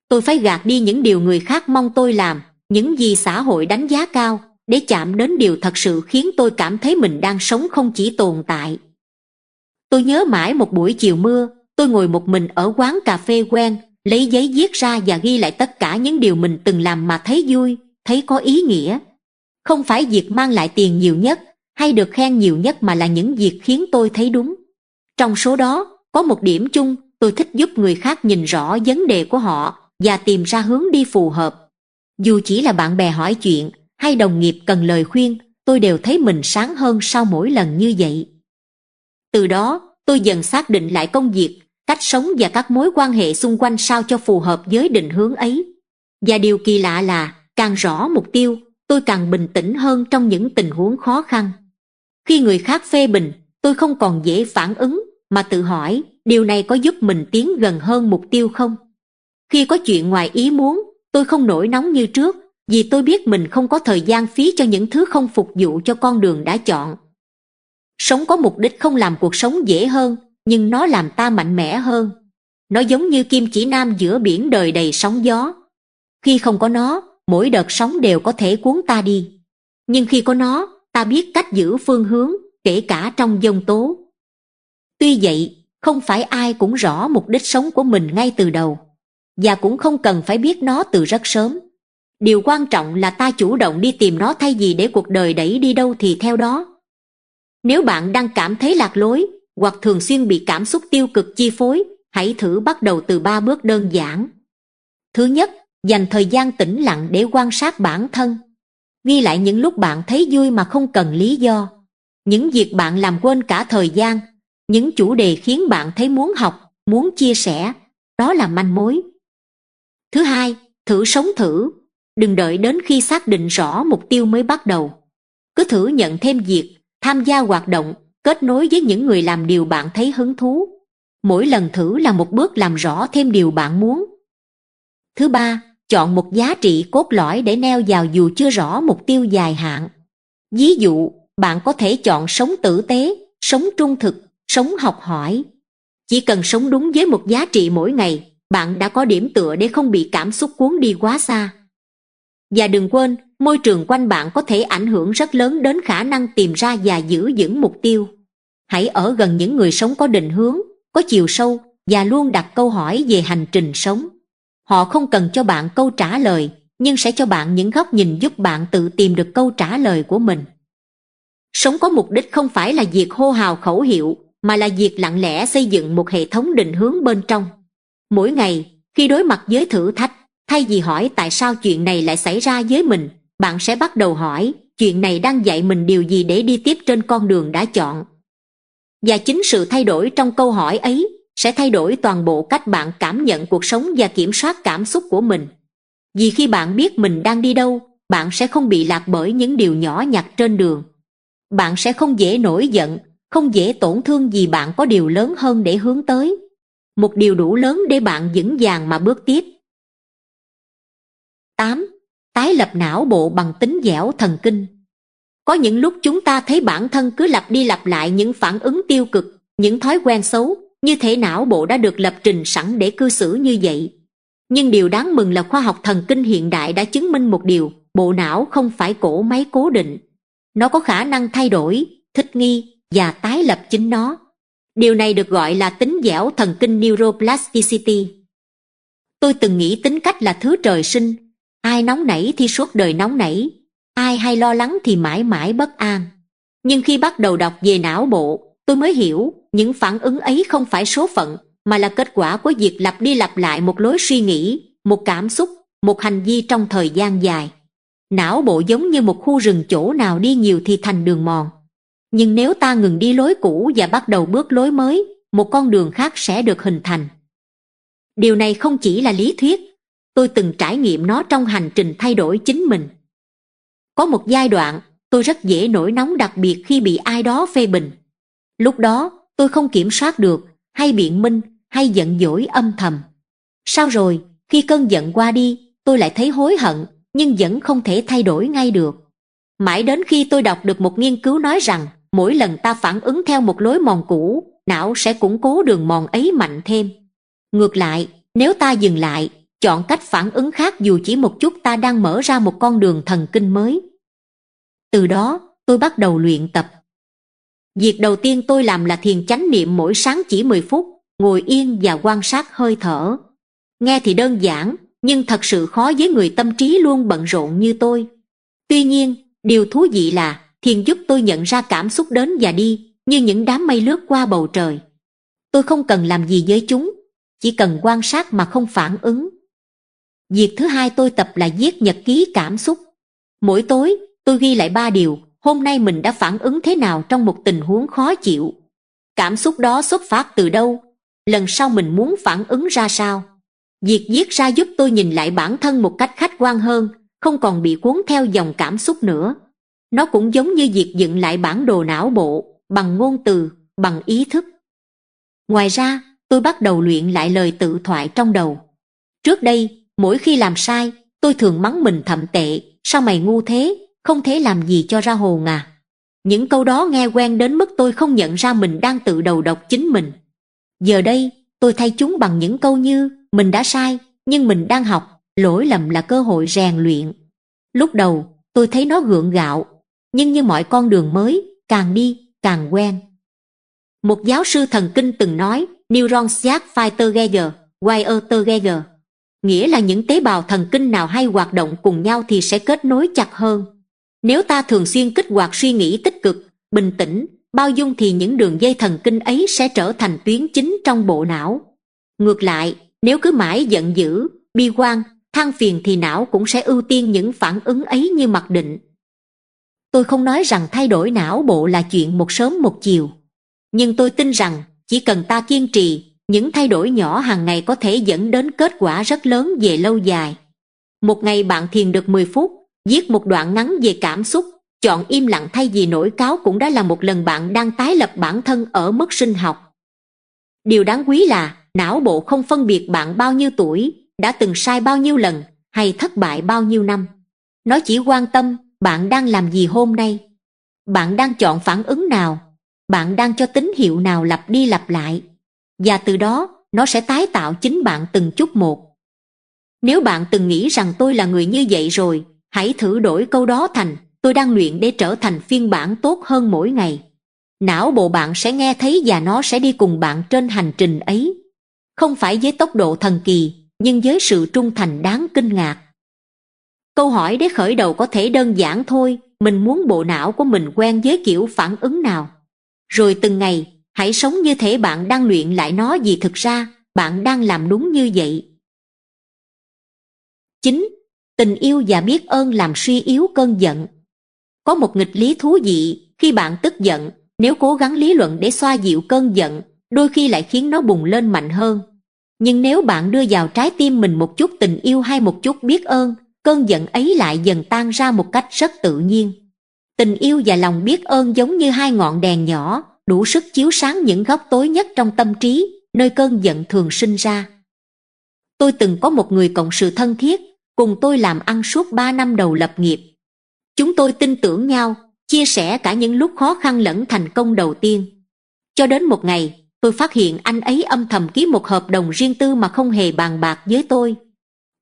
Tôi phải gạt đi những điều người khác mong tôi làm, những gì xã hội đánh giá cao, để chạm đến điều thật sự khiến tôi cảm thấy mình đang sống, không chỉ tồn tại. Tôi nhớ mãi một buổi chiều mưa, tôi ngồi một mình ở quán cà phê quen, lấy giấy viết ra và ghi lại tất cả những điều mình từng làm mà thấy vui, thấy có ý nghĩa. Không phải việc mang lại tiền nhiều nhất, hay được khen nhiều nhất, mà là những việc khiến tôi thấy đúng. Trong số đó, có một điểm chung, tôi thích giúp người khác nhìn rõ vấn đề của họ và tìm ra hướng đi phù hợp. Dù chỉ là bạn bè hỏi chuyện, hay đồng nghiệp cần lời khuyên, tôi đều thấy mình sáng hơn sau mỗi lần như vậy. Từ đó, tôi dần xác định lại công việc, cách sống và các mối quan hệ xung quanh sao cho phù hợp với định hướng ấy. Và điều kỳ lạ là, càng rõ mục tiêu, tôi càng bình tĩnh hơn trong những tình huống khó khăn. Khi người khác phê bình, tôi không còn dễ phản ứng, mà tự hỏi, điều này có giúp mình tiến gần hơn mục tiêu không? Khi có chuyện ngoài ý muốn, tôi không nổi nóng như trước, vì tôi biết mình không có thời gian phí cho những thứ không phục vụ cho con đường đã chọn. Sống có mục đích không làm cuộc sống dễ hơn, nhưng nó làm ta mạnh mẽ hơn. Nó giống như kim chỉ nam giữa biển đời đầy sóng gió. Khi không có nó, mỗi đợt sóng đều có thể cuốn ta đi. Nhưng khi có nó, ta biết cách giữ phương hướng, kể cả trong giông tố. Tuy vậy, không phải ai cũng rõ mục đích sống của mình ngay từ đầu, và cũng không cần phải biết nó từ rất sớm. Điều quan trọng là ta chủ động đi tìm nó, thay vì để cuộc đời đẩy đi đâu thì theo đó. Nếu bạn đang cảm thấy lạc lối, hoặc thường xuyên bị cảm xúc tiêu cực chi phối, hãy thử bắt đầu từ 3 bước đơn giản. Thứ nhất, dành thời gian tĩnh lặng để quan sát bản thân. Ghi lại những lúc bạn thấy vui mà không cần lý do. Những việc bạn làm quên cả thời gian. Những chủ đề khiến bạn thấy muốn học, muốn chia sẻ. Đó là manh mối. Thứ hai, thử sống thử. Đừng đợi đến khi xác định rõ mục tiêu mới bắt đầu. Cứ thử nhận thêm việc, tham gia hoạt động, kết nối với những người làm điều bạn thấy hứng thú. Mỗi lần thử là một bước làm rõ thêm điều bạn muốn. Thứ ba, chọn một giá trị cốt lõi để neo vào dù chưa rõ mục tiêu dài hạn. Ví dụ, bạn có thể chọn sống tử tế, sống trung thực, sống học hỏi. Chỉ cần sống đúng với một giá trị mỗi ngày, bạn đã có điểm tựa để không bị cảm xúc cuốn đi quá xa. Và đừng quên, môi trường quanh bạn có thể ảnh hưởng rất lớn đến khả năng tìm ra và giữ vững mục tiêu. Hãy ở gần những người sống có định hướng, có chiều sâu, và luôn đặt câu hỏi về hành trình sống. Họ không cần cho bạn câu trả lời, nhưng sẽ cho bạn những góc nhìn giúp bạn tự tìm được câu trả lời của mình. Sống có mục đích không phải là việc hô hào khẩu hiệu, mà là việc lặng lẽ xây dựng một hệ thống định hướng bên trong. Mỗi ngày, khi đối mặt với thử thách, thay vì hỏi tại sao chuyện này lại xảy ra với mình, bạn sẽ bắt đầu hỏi, chuyện này đang dạy mình điều gì để đi tiếp trên con đường đã chọn. Và chính sự thay đổi trong câu hỏi ấy sẽ thay đổi toàn bộ cách bạn cảm nhận cuộc sống và kiểm soát cảm xúc của mình. Vì khi bạn biết mình đang đi đâu, bạn sẽ không bị lạc bởi những điều nhỏ nhặt trên đường. Bạn sẽ không dễ nổi giận, không dễ tổn thương vì bạn có điều lớn hơn để hướng tới. Một điều đủ lớn để bạn vững vàng mà bước tiếp. 8. Tái lập não bộ bằng tính dẻo thần kinh. Có những lúc chúng ta thấy bản thân cứ lặp đi lặp lại những phản ứng tiêu cực, những thói quen xấu, như thể não bộ đã được lập trình sẵn để cư xử như vậy. Nhưng điều đáng mừng là khoa học thần kinh hiện đại đã chứng minh một điều, bộ não không phải cỗ máy cố định. Nó có khả năng thay đổi, thích nghi và tái lập chính nó. Điều này được gọi là tính dẻo thần kinh neuroplasticity. Tôi từng nghĩ tính cách là thứ trời sinh, ai nóng nảy thì suốt đời nóng nảy, ai hay lo lắng thì mãi mãi bất an. Nhưng khi bắt đầu đọc về não bộ, tôi mới hiểu những phản ứng ấy không phải số phận, mà là kết quả của việc lặp đi lặp lại một lối suy nghĩ, một cảm xúc, một hành vi trong thời gian dài. Não bộ giống như một khu rừng, chỗ nào đi nhiều thì thành đường mòn. Nhưng nếu ta ngừng đi lối cũ và bắt đầu bước lối mới, một con đường khác sẽ được hình thành. Điều này không chỉ là lý thuyết, tôi từng trải nghiệm nó trong hành trình thay đổi chính mình. Có một giai đoạn, tôi rất dễ nổi nóng, đặc biệt khi bị ai đó phê bình. Lúc đó, tôi không kiểm soát được, hay biện minh, hay giận dỗi âm thầm. Sau rồi, khi cơn giận qua đi, tôi lại thấy hối hận, nhưng vẫn không thể thay đổi ngay được. Mãi đến khi tôi đọc được một nghiên cứu nói rằng, mỗi lần ta phản ứng theo một lối mòn cũ, não sẽ củng cố đường mòn ấy mạnh thêm. Ngược lại, nếu ta dừng lại, chọn cách phản ứng khác dù chỉ một chút, ta đang mở ra một con đường thần kinh mới. Từ đó, tôi bắt đầu luyện tập. Việc đầu tiên tôi làm là thiền chánh niệm mỗi sáng chỉ 10 phút, ngồi yên và quan sát hơi thở. Nghe thì đơn giản, nhưng thật sự khó với người tâm trí luôn bận rộn như tôi. Tuy nhiên, điều thú vị là thiền giúp tôi nhận ra cảm xúc đến và đi, như những đám mây lướt qua bầu trời. Tôi không cần làm gì với chúng, chỉ cần quan sát mà không phản ứng. Việc thứ hai tôi tập là viết nhật ký cảm xúc. Mỗi tối, tôi ghi lại 3 điều, hôm nay mình đã phản ứng thế nào trong một tình huống khó chịu. Cảm xúc đó xuất phát từ đâu? Lần sau mình muốn phản ứng ra sao? Việc viết ra giúp tôi nhìn lại bản thân một cách khách quan hơn, không còn bị cuốn theo dòng cảm xúc nữa. Nó cũng giống như việc dựng lại bản đồ não bộ, bằng ngôn từ, bằng ý thức. Ngoài ra, tôi bắt đầu luyện lại lời tự thoại trong đầu. Trước đây, mỗi khi làm sai, tôi thường mắng mình thậm tệ, sao mày ngu thế, không thể làm gì cho ra hồn à. Những câu đó nghe quen đến mức tôi không nhận ra mình đang tự đầu độc chính mình. Giờ đây, tôi thay chúng bằng những câu như, mình đã sai, nhưng mình đang học, lỗi lầm là cơ hội rèn luyện. Lúc đầu, tôi thấy nó gượng gạo, nhưng như mọi con đường mới, càng đi, càng quen. Một giáo sư thần kinh từng nói, neurons that fire together, wire together. Nghĩa là những tế bào thần kinh nào hay hoạt động cùng nhau thì sẽ kết nối chặt hơn. Nếu ta thường xuyên kích hoạt suy nghĩ tích cực, bình tĩnh, bao dung thì những đường dây thần kinh ấy sẽ trở thành tuyến chính trong bộ não. Ngược lại, nếu cứ mãi giận dữ, bi quan, than phiền thì não cũng sẽ ưu tiên những phản ứng ấy như mặc định. Tôi không nói rằng thay đổi não bộ là chuyện một sớm một chiều. Nhưng tôi tin rằng chỉ cần ta kiên trì, những thay đổi nhỏ hàng ngày có thể dẫn đến kết quả rất lớn về lâu dài. Một ngày bạn thiền được 10 phút, viết một đoạn ngắn về cảm xúc, chọn im lặng thay vì nổi cáu cũng đã là một lần bạn đang tái lập bản thân ở mức sinh học. Điều đáng quý là não bộ không phân biệt bạn bao nhiêu tuổi, đã từng sai bao nhiêu lần hay thất bại bao nhiêu năm. Nó chỉ quan tâm bạn đang làm gì hôm nay. Bạn đang chọn phản ứng nào, bạn đang cho tín hiệu nào lặp đi lặp lại. Và từ đó, nó sẽ tái tạo chính bạn từng chút một. Nếu bạn từng nghĩ rằng tôi là người như vậy rồi, hãy thử đổi câu đó thành tôi đang luyện để trở thành phiên bản tốt hơn mỗi ngày. Não bộ bạn sẽ nghe thấy và nó sẽ đi cùng bạn trên hành trình ấy. Không phải với tốc độ thần kỳ, nhưng với sự trung thành đáng kinh ngạc. Câu hỏi để khởi đầu có thể đơn giản thôi, mình muốn bộ não của mình quen với kiểu phản ứng nào. Rồi từng ngày, hãy sống như thể bạn đang luyện lại nó vì thực ra, bạn đang làm đúng như vậy. 9. Tình yêu và biết ơn làm suy yếu cơn giận. Có một nghịch lý thú vị, khi bạn tức giận, nếu cố gắng lý luận để xoa dịu cơn giận, đôi khi lại khiến nó bùng lên mạnh hơn. Nhưng nếu bạn đưa vào trái tim mình một chút tình yêu hay một chút biết ơn, cơn giận ấy lại dần tan ra một cách rất tự nhiên. Tình yêu và lòng biết ơn giống như hai ngọn đèn nhỏ, đủ sức chiếu sáng những góc tối nhất trong tâm trí, nơi cơn giận thường sinh ra. Tôi từng có một người cộng sự thân thiết, cùng tôi làm ăn suốt 3 năm đầu lập nghiệp. Chúng tôi tin tưởng nhau, chia sẻ cả những lúc khó khăn lẫn thành công đầu tiên. Cho đến một ngày, tôi phát hiện anh ấy âm thầm ký một hợp đồng riêng tư mà không hề bàn bạc với tôi.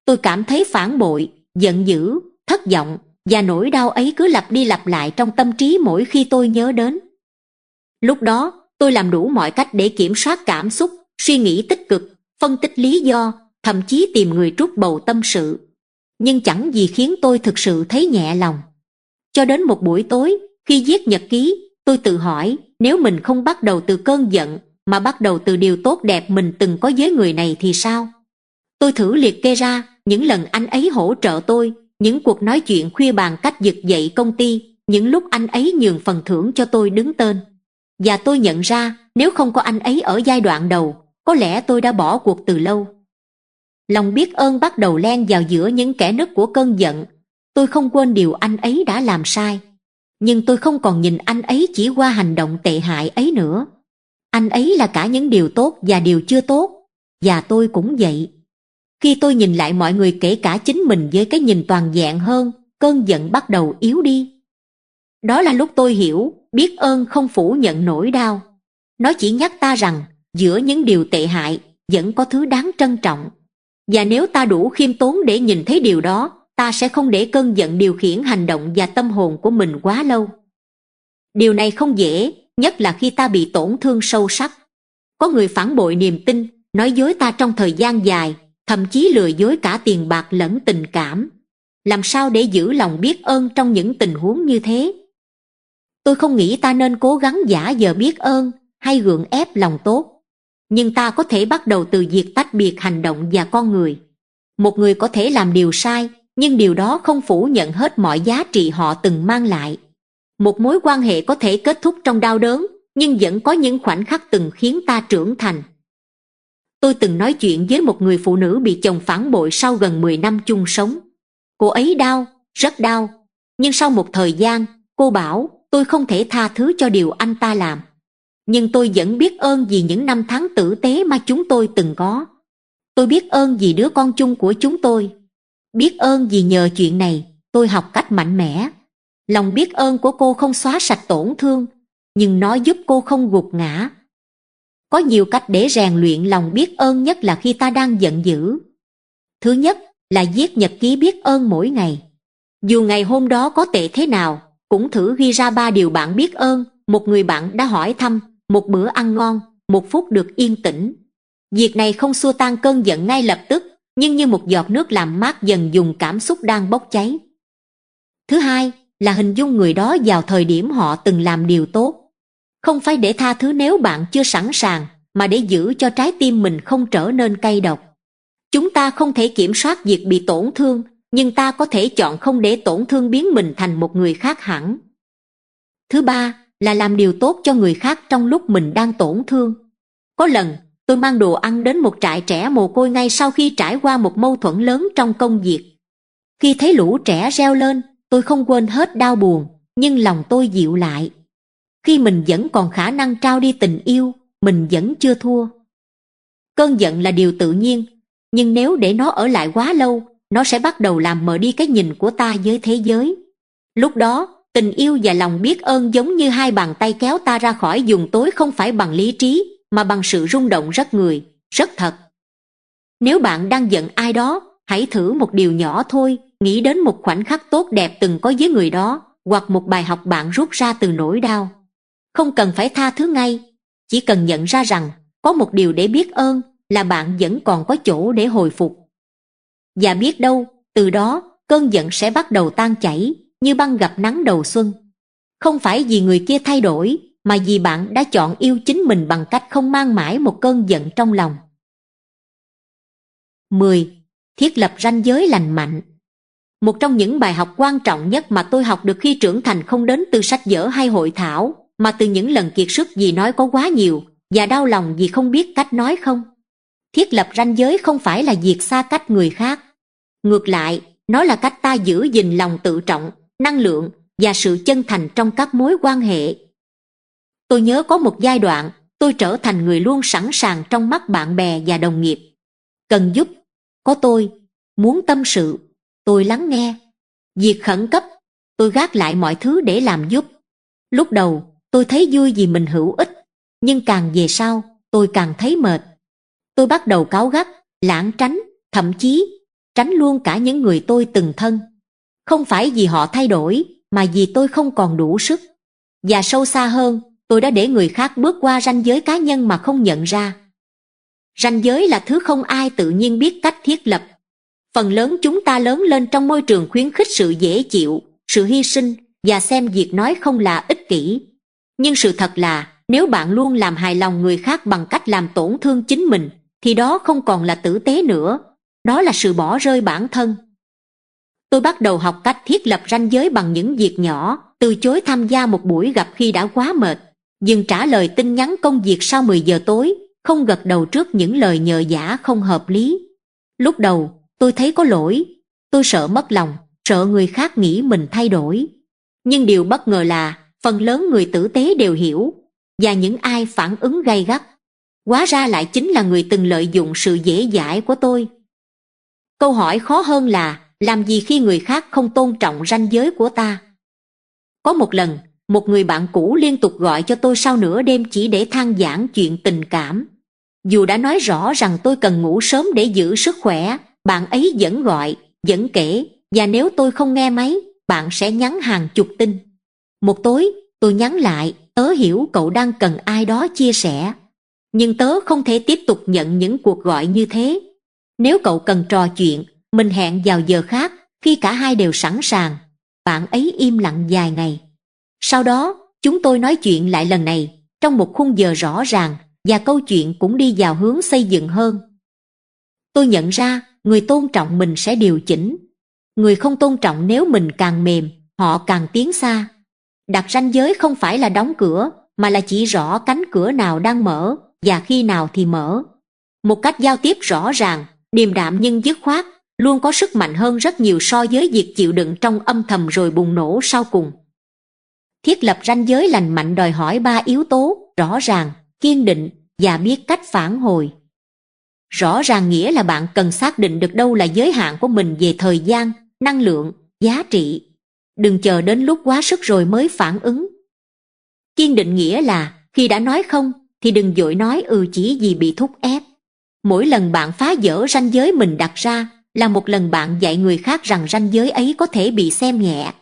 Tôi cảm thấy phản bội, giận dữ, thất vọng, và nỗi đau ấy cứ lặp đi lặp lại trong tâm trí mỗi khi tôi nhớ đến. Lúc đó, tôi làm đủ mọi cách để kiểm soát cảm xúc, suy nghĩ tích cực, phân tích lý do, thậm chí tìm người trút bầu tâm sự. Nhưng chẳng gì khiến tôi thực sự thấy nhẹ lòng. Cho đến một buổi tối, khi viết nhật ký, tôi tự hỏi, nếu mình không bắt đầu từ cơn giận, mà bắt đầu từ điều tốt đẹp mình từng có với người này thì sao? Tôi thử liệt kê ra những lần anh ấy hỗ trợ tôi, những cuộc nói chuyện khuya bàn cách vực dậy công ty, những lúc anh ấy nhường phần thưởng cho tôi đứng tên. Và tôi nhận ra, nếu không có anh ấy ở giai đoạn đầu, có lẽ tôi đã bỏ cuộc từ lâu. Lòng biết ơn bắt đầu len vào giữa những kẽ nứt của cơn giận. Tôi không quên điều anh ấy đã làm sai. Nhưng tôi không còn nhìn anh ấy chỉ qua hành động tệ hại ấy nữa. Anh ấy là cả những điều tốt và điều chưa tốt. Và tôi cũng vậy. Khi tôi nhìn lại mọi người kể cả chính mình với cái nhìn toàn vẹn hơn, cơn giận bắt đầu yếu đi. Đó là lúc tôi hiểu, biết ơn không phủ nhận nỗi đau. Nó chỉ nhắc ta rằng, giữa những điều tệ hại, vẫn có thứ đáng trân trọng. Và nếu ta đủ khiêm tốn để nhìn thấy điều đó, ta sẽ không để cơn giận điều khiển hành động và tâm hồn của mình quá lâu. Điều này không dễ, nhất là khi ta bị tổn thương sâu sắc. Có người phản bội niềm tin, nói dối ta trong thời gian dài, thậm chí lừa dối cả tiền bạc lẫn tình cảm. Làm sao để giữ lòng biết ơn trong những tình huống như thế? Tôi không nghĩ ta nên cố gắng giả vờ biết ơn hay gượng ép lòng tốt. Nhưng ta có thể bắt đầu từ việc tách biệt hành động và con người. Một người có thể làm điều sai, nhưng điều đó không phủ nhận hết mọi giá trị họ từng mang lại. Một mối quan hệ có thể kết thúc trong đau đớn, nhưng vẫn có những khoảnh khắc từng khiến ta trưởng thành. Tôi từng nói chuyện với một người phụ nữ bị chồng phản bội sau gần 10 năm chung sống. Cô ấy đau, rất đau. Nhưng sau một thời gian, cô bảo, tôi không thể tha thứ cho điều anh ta làm. Nhưng tôi vẫn biết ơn vì những năm tháng tử tế mà chúng tôi từng có. Tôi biết ơn vì đứa con chung của chúng tôi. Biết ơn vì nhờ chuyện này, tôi học cách mạnh mẽ. Lòng biết ơn của cô không xóa sạch tổn thương, nhưng nó giúp cô không gục ngã. Có nhiều cách để rèn luyện lòng biết ơn, nhất là khi ta đang giận dữ. Thứ nhất là viết nhật ký biết ơn mỗi ngày. Dù ngày hôm đó có tệ thế nào, cũng thử ghi ra 3 điều bạn biết ơn, một người bạn đã hỏi thăm, một bữa ăn ngon, một phút được yên tĩnh. Việc này không xua tan cơn giận ngay lập tức, nhưng như một giọt nước làm mát dần dùng cảm xúc đang bốc cháy. Thứ hai là hình dung người đó vào thời điểm họ từng làm điều tốt. Không phải để tha thứ nếu bạn chưa sẵn sàng, mà để giữ cho trái tim mình không trở nên cay độc. Chúng ta không thể kiểm soát việc bị tổn thương, nhưng ta có thể chọn không để tổn thương biến mình thành một người khác hẳn. Thứ ba là làm điều tốt cho người khác trong lúc mình đang tổn thương. Có lần, tôi mang đồ ăn đến một trại trẻ mồ côi ngay sau khi trải qua một mâu thuẫn lớn trong công việc. Khi thấy lũ trẻ reo lên, tôi không quên hết đau buồn, nhưng lòng tôi dịu lại. Khi mình vẫn còn khả năng trao đi tình yêu, mình vẫn chưa thua. Cơn giận là điều tự nhiên, nhưng nếu để nó ở lại quá lâu, nó sẽ bắt đầu làm mờ đi cái nhìn của ta với thế giới. Lúc đó, tình yêu và lòng biết ơn giống như hai bàn tay kéo ta ra khỏi vùng tối, không phải bằng lý trí, mà bằng sự rung động rất người, rất thật. Nếu bạn đang giận ai đó, hãy thử một điều nhỏ thôi, nghĩ đến một khoảnh khắc tốt đẹp từng có với người đó, hoặc một bài học bạn rút ra từ nỗi đau. Không cần phải tha thứ ngay, chỉ cần nhận ra rằng có một điều để biết ơn, là bạn vẫn còn có chỗ để hồi phục. Và biết đâu, từ đó, cơn giận sẽ bắt đầu tan chảy, như băng gặp nắng đầu xuân. Không phải vì người kia thay đổi, mà vì bạn đã chọn yêu chính mình bằng cách không mang mãi một cơn giận trong lòng. 10. Thiết lập ranh giới lành mạnh. Một trong những bài học quan trọng nhất mà tôi học được khi trưởng thành không đến từ sách vở hay hội thảo, mà từ những lần kiệt sức vì nói có quá nhiều, và đau lòng vì không biết cách nói không. Thiết lập ranh giới không phải là việc xa cách người khác. Ngược lại, nó là cách ta giữ gìn lòng tự trọng, năng lượng và sự chân thành trong các mối quan hệ. Tôi nhớ có một giai đoạn, tôi trở thành người luôn sẵn sàng trong mắt bạn bè và đồng nghiệp. Cần giúp, có tôi. Muốn tâm sự, tôi lắng nghe. Việc khẩn cấp, tôi gác lại mọi thứ để làm giúp. Lúc đầu, tôi thấy vui vì mình hữu ích, nhưng càng về sau, tôi càng thấy mệt. Tôi bắt đầu cáu gắt, lảng tránh, thậm chí tránh luôn cả những người tôi từng thân. Không phải vì họ thay đổi, mà vì tôi không còn đủ sức. Và sâu xa hơn, tôi đã để người khác bước qua ranh giới cá nhân mà không nhận ra. Ranh giới là thứ không ai tự nhiên biết cách thiết lập. Phần lớn chúng ta lớn lên trong môi trường khuyến khích sự dễ chịu, sự hy sinh và xem việc nói không là ích kỷ. Nhưng sự thật là, nếu bạn luôn làm hài lòng người khác bằng cách làm tổn thương chính mình, thì đó không còn là tử tế nữa, đó là sự bỏ rơi bản thân. Tôi bắt đầu học cách thiết lập ranh giới bằng những việc nhỏ, từ chối tham gia một buổi gặp khi đã quá mệt, dừng trả lời tin nhắn công việc sau 10 giờ tối, không gật đầu trước những lời nhờ vả không hợp lý. Lúc đầu, tôi thấy có lỗi, tôi sợ mất lòng, sợ người khác nghĩ mình thay đổi. Nhưng điều bất ngờ là, phần lớn người tử tế đều hiểu, và những ai phản ứng gay gắt, hóa ra lại chính là người từng lợi dụng sự dễ dãi của tôi. Câu hỏi khó hơn là, làm gì khi người khác không tôn trọng ranh giới của ta? Có một lần, một người bạn cũ liên tục gọi cho tôi sau nửa đêm chỉ để than vãn chuyện tình cảm. Dù đã nói rõ rằng tôi cần ngủ sớm để giữ sức khỏe, bạn ấy vẫn gọi, vẫn kể, và nếu tôi không nghe máy, bạn sẽ nhắn hàng chục tin. Một tối, tôi nhắn lại, tớ hiểu cậu đang cần ai đó chia sẻ. Nhưng tớ không thể tiếp tục nhận những cuộc gọi như thế. Nếu cậu cần trò chuyện, mình hẹn vào giờ khác, khi cả hai đều sẵn sàng. Bạn ấy im lặng vài ngày. Sau đó, chúng tôi nói chuyện lại lần này, trong một khung giờ rõ ràng, và câu chuyện cũng đi vào hướng xây dựng hơn. Tôi nhận ra, người tôn trọng mình sẽ điều chỉnh. Người không tôn trọng nếu mình càng mềm, họ càng tiến xa. Đặt ranh giới không phải là đóng cửa, mà là chỉ rõ cánh cửa nào đang mở, và khi nào thì mở. Một cách giao tiếp rõ ràng, điềm đạm nhưng dứt khoát, luôn có sức mạnh hơn rất nhiều so với việc chịu đựng trong âm thầm rồi bùng nổ sau cùng. Thiết lập ranh giới lành mạnh đòi hỏi 3 yếu tố: rõ ràng, kiên định và biết cách phản hồi. Rõ ràng nghĩa là bạn cần xác định được đâu là giới hạn của mình về thời gian, năng lượng, giá trị. Đừng chờ đến lúc quá sức rồi mới phản ứng. Kiên định nghĩa là khi đã nói không thì đừng vội nói ừ chỉ vì bị thúc ép. Mỗi lần bạn phá vỡ ranh giới mình đặt ra là một lần bạn dạy người khác rằng ranh giới ấy có thể bị xem nhẹ.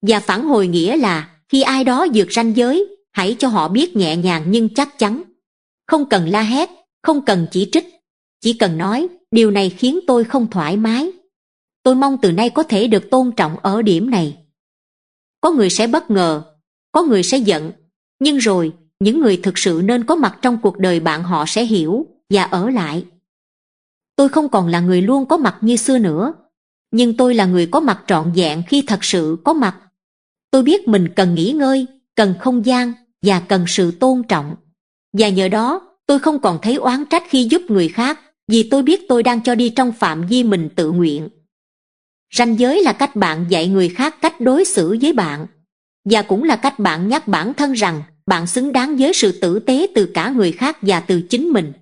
Và phản hồi nghĩa là khi ai đó vượt ranh giới, hãy cho họ biết nhẹ nhàng nhưng chắc chắn. Không cần la hét, không cần chỉ trích, chỉ cần nói điều này khiến tôi không thoải mái. Tôi mong từ nay có thể được tôn trọng ở điểm này. Có người sẽ bất ngờ, có người sẽ giận, nhưng rồi những người thực sự nên có mặt trong cuộc đời bạn họ sẽ hiểu và ở lại. Tôi không còn là người luôn có mặt như xưa nữa, nhưng tôi là người có mặt trọn vẹn khi thật sự có mặt. Tôi biết mình cần nghỉ ngơi, cần không gian và cần sự tôn trọng. Và nhờ đó, tôi không còn thấy oán trách khi giúp người khác, vì tôi biết tôi đang cho đi trong phạm vi mình tự nguyện. Ranh giới là cách bạn dạy người khác cách đối xử với bạn, và cũng là cách bạn nhắc bản thân rằng bạn xứng đáng với sự tử tế từ cả người khác và từ chính mình.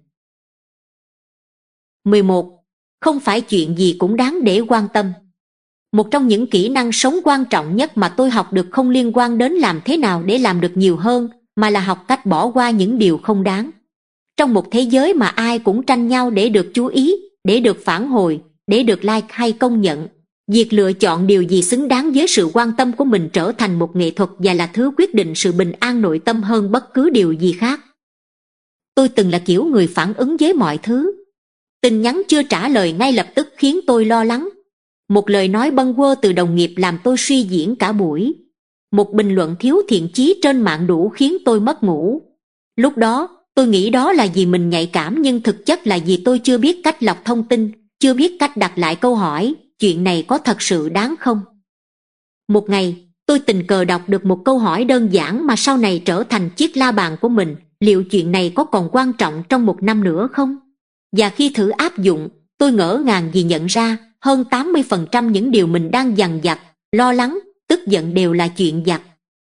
11. Không phải chuyện gì cũng đáng để quan tâm. Một trong những kỹ năng sống quan trọng nhất mà tôi học được không liên quan đến làm thế nào để làm được nhiều hơn, mà là học cách bỏ qua những điều không đáng. Trong một thế giới mà ai cũng tranh nhau để được chú ý, để được phản hồi, để được like hay công nhận, việc lựa chọn điều gì xứng đáng với sự quan tâm của mình trở thành một nghệ thuật và là thứ quyết định sự bình an nội tâm hơn bất cứ điều gì khác. Tôi từng là kiểu người phản ứng với mọi thứ. Tin nhắn chưa trả lời ngay lập tức khiến tôi lo lắng. Một lời nói bâng quơ từ đồng nghiệp làm tôi suy diễn cả buổi. Một bình luận thiếu thiện chí trên mạng đủ khiến tôi mất ngủ. Lúc đó, tôi nghĩ đó là vì mình nhạy cảm, nhưng thực chất là vì tôi chưa biết cách lọc thông tin, chưa biết cách đặt lại câu hỏi, chuyện này có thật sự đáng không? Một ngày, tôi tình cờ đọc được một câu hỏi đơn giản mà sau này trở thành chiếc la bàn của mình: liệu chuyện này có còn quan trọng trong 1 năm nữa không? Và khi thử áp dụng, tôi ngỡ ngàng vì nhận ra hơn 80% những điều mình đang dằn vặt, lo lắng, tức giận đều là chuyện vặt.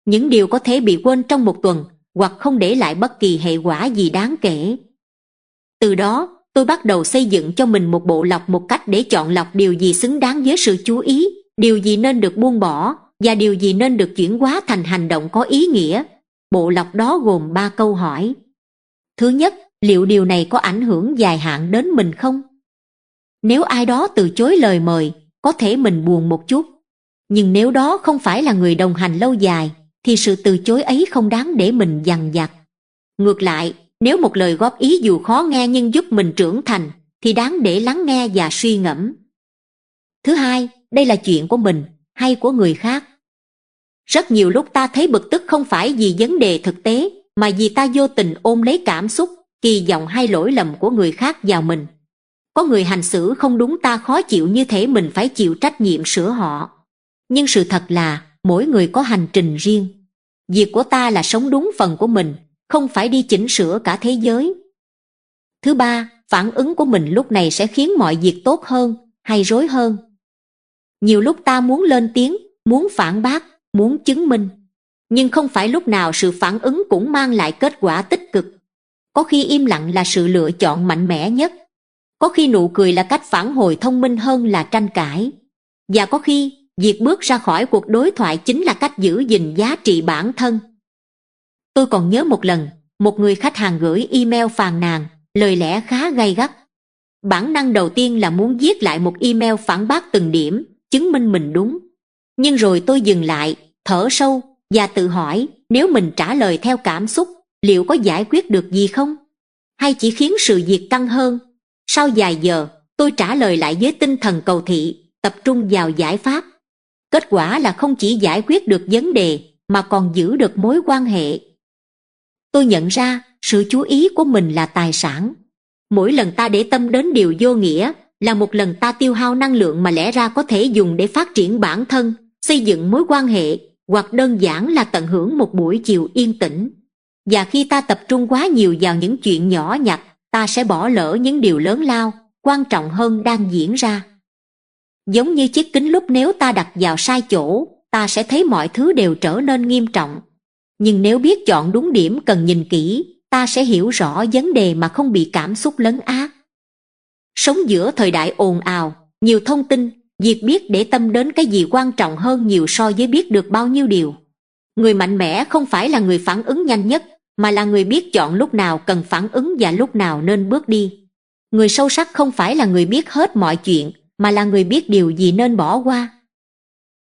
Những điều có thể bị quên trong 1 tuần, hoặc không để lại bất kỳ hệ quả gì đáng kể. Từ đó, tôi bắt đầu xây dựng cho mình một bộ lọc, một cách để chọn lọc điều gì xứng đáng với sự chú ý, điều gì nên được buông bỏ, và điều gì nên được chuyển hóa thành hành động có ý nghĩa. Bộ lọc đó gồm 3 câu hỏi. Thứ nhất, liệu điều này có ảnh hưởng dài hạn đến mình không? Nếu ai đó từ chối lời mời, có thể mình buồn một chút. Nhưng nếu đó không phải là người đồng hành lâu dài, thì sự từ chối ấy không đáng để mình dằn vặt. Ngược lại, nếu một lời góp ý dù khó nghe nhưng giúp mình trưởng thành, thì đáng để lắng nghe và suy ngẫm. Thứ hai, đây là chuyện của mình hay của người khác? Rất nhiều lúc ta thấy bực tức không phải vì vấn đề thực tế, mà vì ta vô tình ôm lấy cảm xúc, kỳ vọng hay lỗi lầm của người khác vào mình. Có người hành xử không đúng, ta khó chịu như thể mình phải chịu trách nhiệm sửa họ. Nhưng sự thật là mỗi người có hành trình riêng. Việc của ta là sống đúng phần của mình, không phải đi chỉnh sửa cả thế giới. Thứ ba, phản ứng của mình lúc này sẽ khiến mọi việc tốt hơn hay rối hơn. Nhiều lúc ta muốn lên tiếng, muốn phản bác, muốn chứng minh. Nhưng không phải lúc nào sự phản ứng cũng mang lại kết quả tích cực. Có khi im lặng là sự lựa chọn mạnh mẽ nhất. Có khi nụ cười là cách phản hồi thông minh hơn là tranh cãi. Và có khi, việc bước ra khỏi cuộc đối thoại chính là cách giữ gìn giá trị bản thân. Tôi còn nhớ một lần, một người khách hàng gửi email phàn nàn, lời lẽ khá gay gắt. Bản năng đầu tiên là muốn viết lại một email phản bác từng điểm, chứng minh mình đúng. Nhưng rồi tôi dừng lại, thở sâu và tự hỏi, nếu mình trả lời theo cảm xúc, liệu có giải quyết được gì không? Hay chỉ khiến sự việc căng hơn? Sau vài giờ, tôi trả lời lại với tinh thần cầu thị, tập trung vào giải pháp. Kết quả là không chỉ giải quyết được vấn đề, mà còn giữ được mối quan hệ. Tôi nhận ra, sự chú ý của mình là tài sản. Mỗi lần ta để tâm đến điều vô nghĩa, là một lần ta tiêu hao năng lượng mà lẽ ra có thể dùng để phát triển bản thân, xây dựng mối quan hệ, hoặc đơn giản là tận hưởng một buổi chiều yên tĩnh. Và khi ta tập trung quá nhiều vào những chuyện nhỏ nhặt, ta sẽ bỏ lỡ những điều lớn lao, quan trọng hơn đang diễn ra. Giống như chiếc kính lúp, nếu ta đặt vào sai chỗ, ta sẽ thấy mọi thứ đều trở nên nghiêm trọng. Nhưng nếu biết chọn đúng điểm cần nhìn kỹ, ta sẽ hiểu rõ vấn đề mà không bị cảm xúc lấn át. Sống giữa thời đại ồn ào, nhiều thông tin, việc biết để tâm đến cái gì quan trọng hơn nhiều so với biết được bao nhiêu điều. Người mạnh mẽ không phải là người phản ứng nhanh nhất, mà là người biết chọn lúc nào cần phản ứng và lúc nào nên bước đi. Người sâu sắc không phải là người biết hết mọi chuyện, mà là người biết điều gì nên bỏ qua.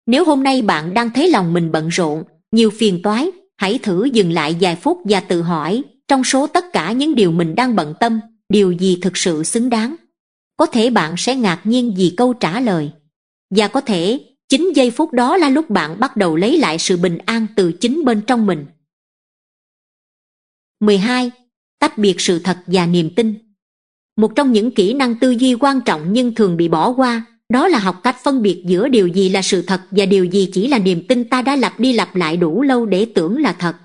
Nếu hôm nay bạn đang thấy lòng mình bận rộn, nhiều phiền toái, hãy thử dừng lại vài phút và tự hỏi, trong số tất cả những điều mình đang bận tâm, điều gì thực sự xứng đáng? Có thể bạn sẽ ngạc nhiên vì câu trả lời. Và có thể, chính giây phút đó là lúc bạn bắt đầu lấy lại sự bình an từ chính bên trong mình. 12. Tách biệt sự thật và niềm tin. Một trong những kỹ năng tư duy quan trọng nhưng thường bị bỏ qua, đó là học cách phân biệt giữa điều gì là sự thật và điều gì chỉ là niềm tin ta đã lặp đi lặp lại đủ lâu để tưởng là thật.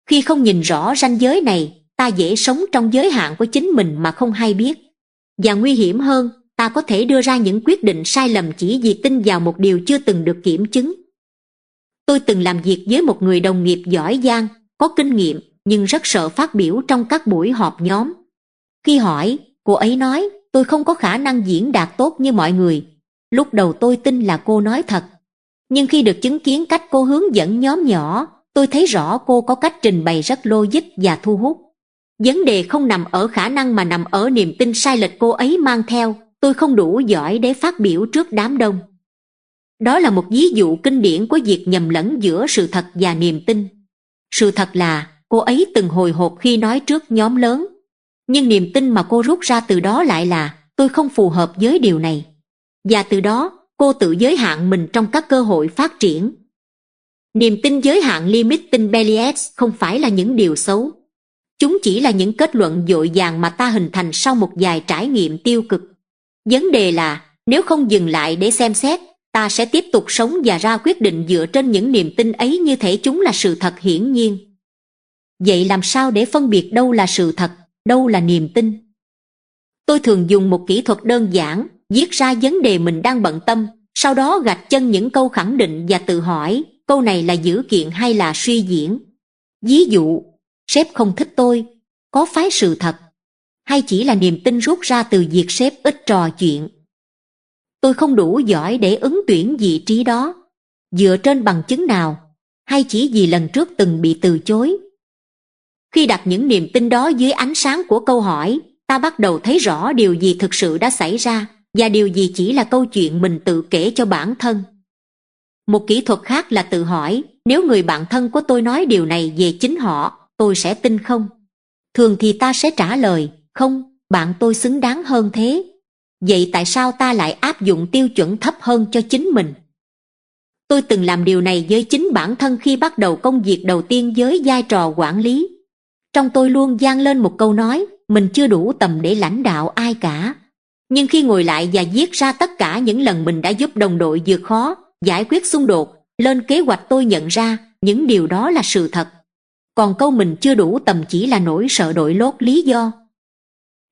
Khi không nhìn rõ ranh giới này, ta dễ sống trong giới hạn của chính mình mà không hay biết. Và nguy hiểm hơn, ta có thể đưa ra những quyết định sai lầm chỉ vì tin vào một điều chưa từng được kiểm chứng. Tôi từng làm việc với một người đồng nghiệp giỏi giang, có kinh nghiệm, nhưng rất sợ phát biểu trong các buổi họp nhóm. Khi hỏi, cô ấy nói, tôi không có khả năng diễn đạt tốt như mọi người. Lúc đầu tôi tin là cô nói thật. Nhưng khi được chứng kiến cách cô hướng dẫn nhóm nhỏ, tôi thấy rõ cô có cách trình bày rất logic và thu hút. Vấn đề không nằm ở khả năng mà nằm ở niềm tin sai lệch cô ấy mang theo. Tôi không đủ giỏi để phát biểu trước đám đông. Đó là một ví dụ kinh điển của việc nhầm lẫn giữa sự thật và niềm tin. Sự thật là cô ấy từng hồi hộp khi nói trước nhóm lớn. Nhưng niềm tin mà cô rút ra từ đó lại là tôi không phù hợp với điều này. Và từ đó, cô tự giới hạn mình trong các cơ hội phát triển. Niềm tin giới hạn limiting beliefs không phải là những điều xấu. Chúng chỉ là những kết luận dội dàng mà ta hình thành sau một vài trải nghiệm tiêu cực. Vấn đề là, nếu không dừng lại để xem xét, ta sẽ tiếp tục sống và ra quyết định dựa trên những niềm tin ấy như thể chúng là sự thật hiển nhiên. Vậy làm sao để phân biệt đâu là sự thật, đâu là niềm tin? Tôi thường dùng một kỹ thuật đơn giản, viết ra vấn đề mình đang bận tâm, sau đó gạch chân những câu khẳng định và tự hỏi, câu này là dữ kiện hay là suy diễn? Ví dụ, sếp không thích tôi, có phải sự thật? Hay chỉ là niềm tin rút ra từ việc sếp ít trò chuyện? Tôi không đủ giỏi để ứng tuyển vị trí đó. Dựa trên bằng chứng nào? Hay chỉ vì lần trước từng bị từ chối? Khi đặt những niềm tin đó dưới ánh sáng của câu hỏi, ta bắt đầu thấy rõ điều gì thực sự đã xảy ra và điều gì chỉ là câu chuyện mình tự kể cho bản thân. Một kỹ thuật khác là tự hỏi, nếu người bạn thân của tôi nói điều này về chính họ, tôi sẽ tin không? Thường thì ta sẽ trả lời, không, bạn tôi xứng đáng hơn thế. Vậy tại sao ta lại áp dụng tiêu chuẩn thấp hơn cho chính mình? Tôi từng làm điều này với chính bản thân khi bắt đầu công việc đầu tiên với vai trò quản lý. Trong tôi luôn vang lên một câu nói, mình chưa đủ tầm để lãnh đạo ai cả. Nhưng khi ngồi lại và viết ra tất cả những lần mình đã giúp đồng đội vượt khó, giải quyết xung đột, lên kế hoạch, tôi nhận ra những điều đó là sự thật. Còn câu mình chưa đủ tầm chỉ là nỗi sợ đội lốt lý do.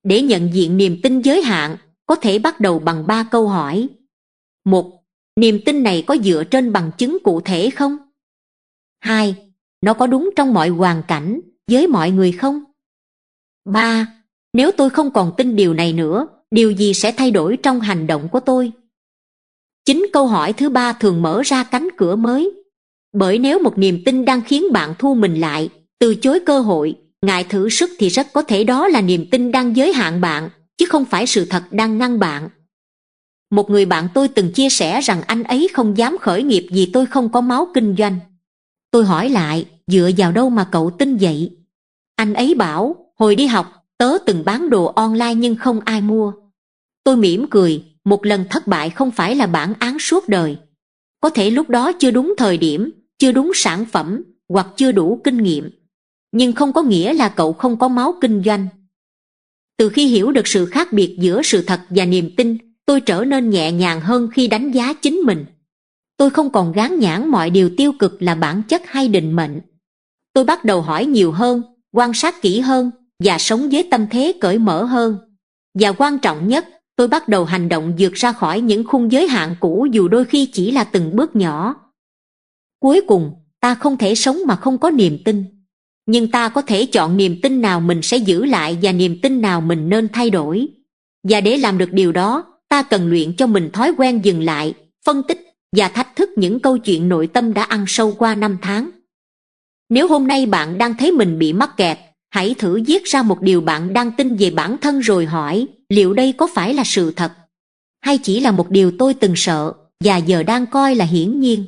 Để nhận diện niềm tin giới hạn, có thể bắt đầu bằng 3 câu hỏi. 1. Niềm tin này có dựa trên bằng chứng cụ thể không? 2. Nó có đúng trong mọi hoàn cảnh, với mọi người không? 3. Nếu tôi không còn tin điều này nữa, điều gì sẽ thay đổi trong hành động của tôi? Chính câu hỏi thứ 3 thường mở ra cánh cửa mới. Bởi nếu một niềm tin đang khiến bạn thu mình lại, từ chối cơ hội, ngại thử sức thì rất có thể đó là niềm tin đang giới hạn bạn, chứ không phải sự thật đang ngăn bạn. Một người bạn tôi từng chia sẻ rằng anh ấy không dám khởi nghiệp vì tôi không có máu kinh doanh. Tôi hỏi lại, dựa vào đâu mà cậu tin vậy? Anh ấy bảo, hồi đi học, tớ từng bán đồ online nhưng không ai mua. Tôi mỉm cười, một lần thất bại không phải là bản án suốt đời. Có thể lúc đó chưa đúng thời điểm, chưa đúng sản phẩm, hoặc chưa đủ kinh nghiệm. Nhưng không có nghĩa là cậu không có máu kinh doanh. Từ khi hiểu được sự khác biệt giữa sự thật và niềm tin, tôi trở nên nhẹ nhàng hơn khi đánh giá chính mình. Tôi không còn gán nhãn mọi điều tiêu cực là bản chất hay định mệnh. Tôi bắt đầu hỏi nhiều hơn, quan sát kỹ hơn, và sống với tâm thế cởi mở hơn. Và quan trọng nhất, tôi bắt đầu hành động vượt ra khỏi những khung giới hạn cũ dù đôi khi chỉ là từng bước nhỏ. Cuối cùng, ta không thể sống mà không có niềm tin. Nhưng ta có thể chọn niềm tin nào mình sẽ giữ lại và niềm tin nào mình nên thay đổi. Và để làm được điều đó, ta cần luyện cho mình thói quen dừng lại, phân tích và thách thức những câu chuyện nội tâm đã ăn sâu qua năm tháng. Nếu hôm nay bạn đang thấy mình bị mắc kẹt, hãy thử viết ra một điều bạn đang tin về bản thân rồi hỏi, liệu đây có phải là sự thật? Hay chỉ là một điều tôi từng sợ và giờ đang coi là hiển nhiên?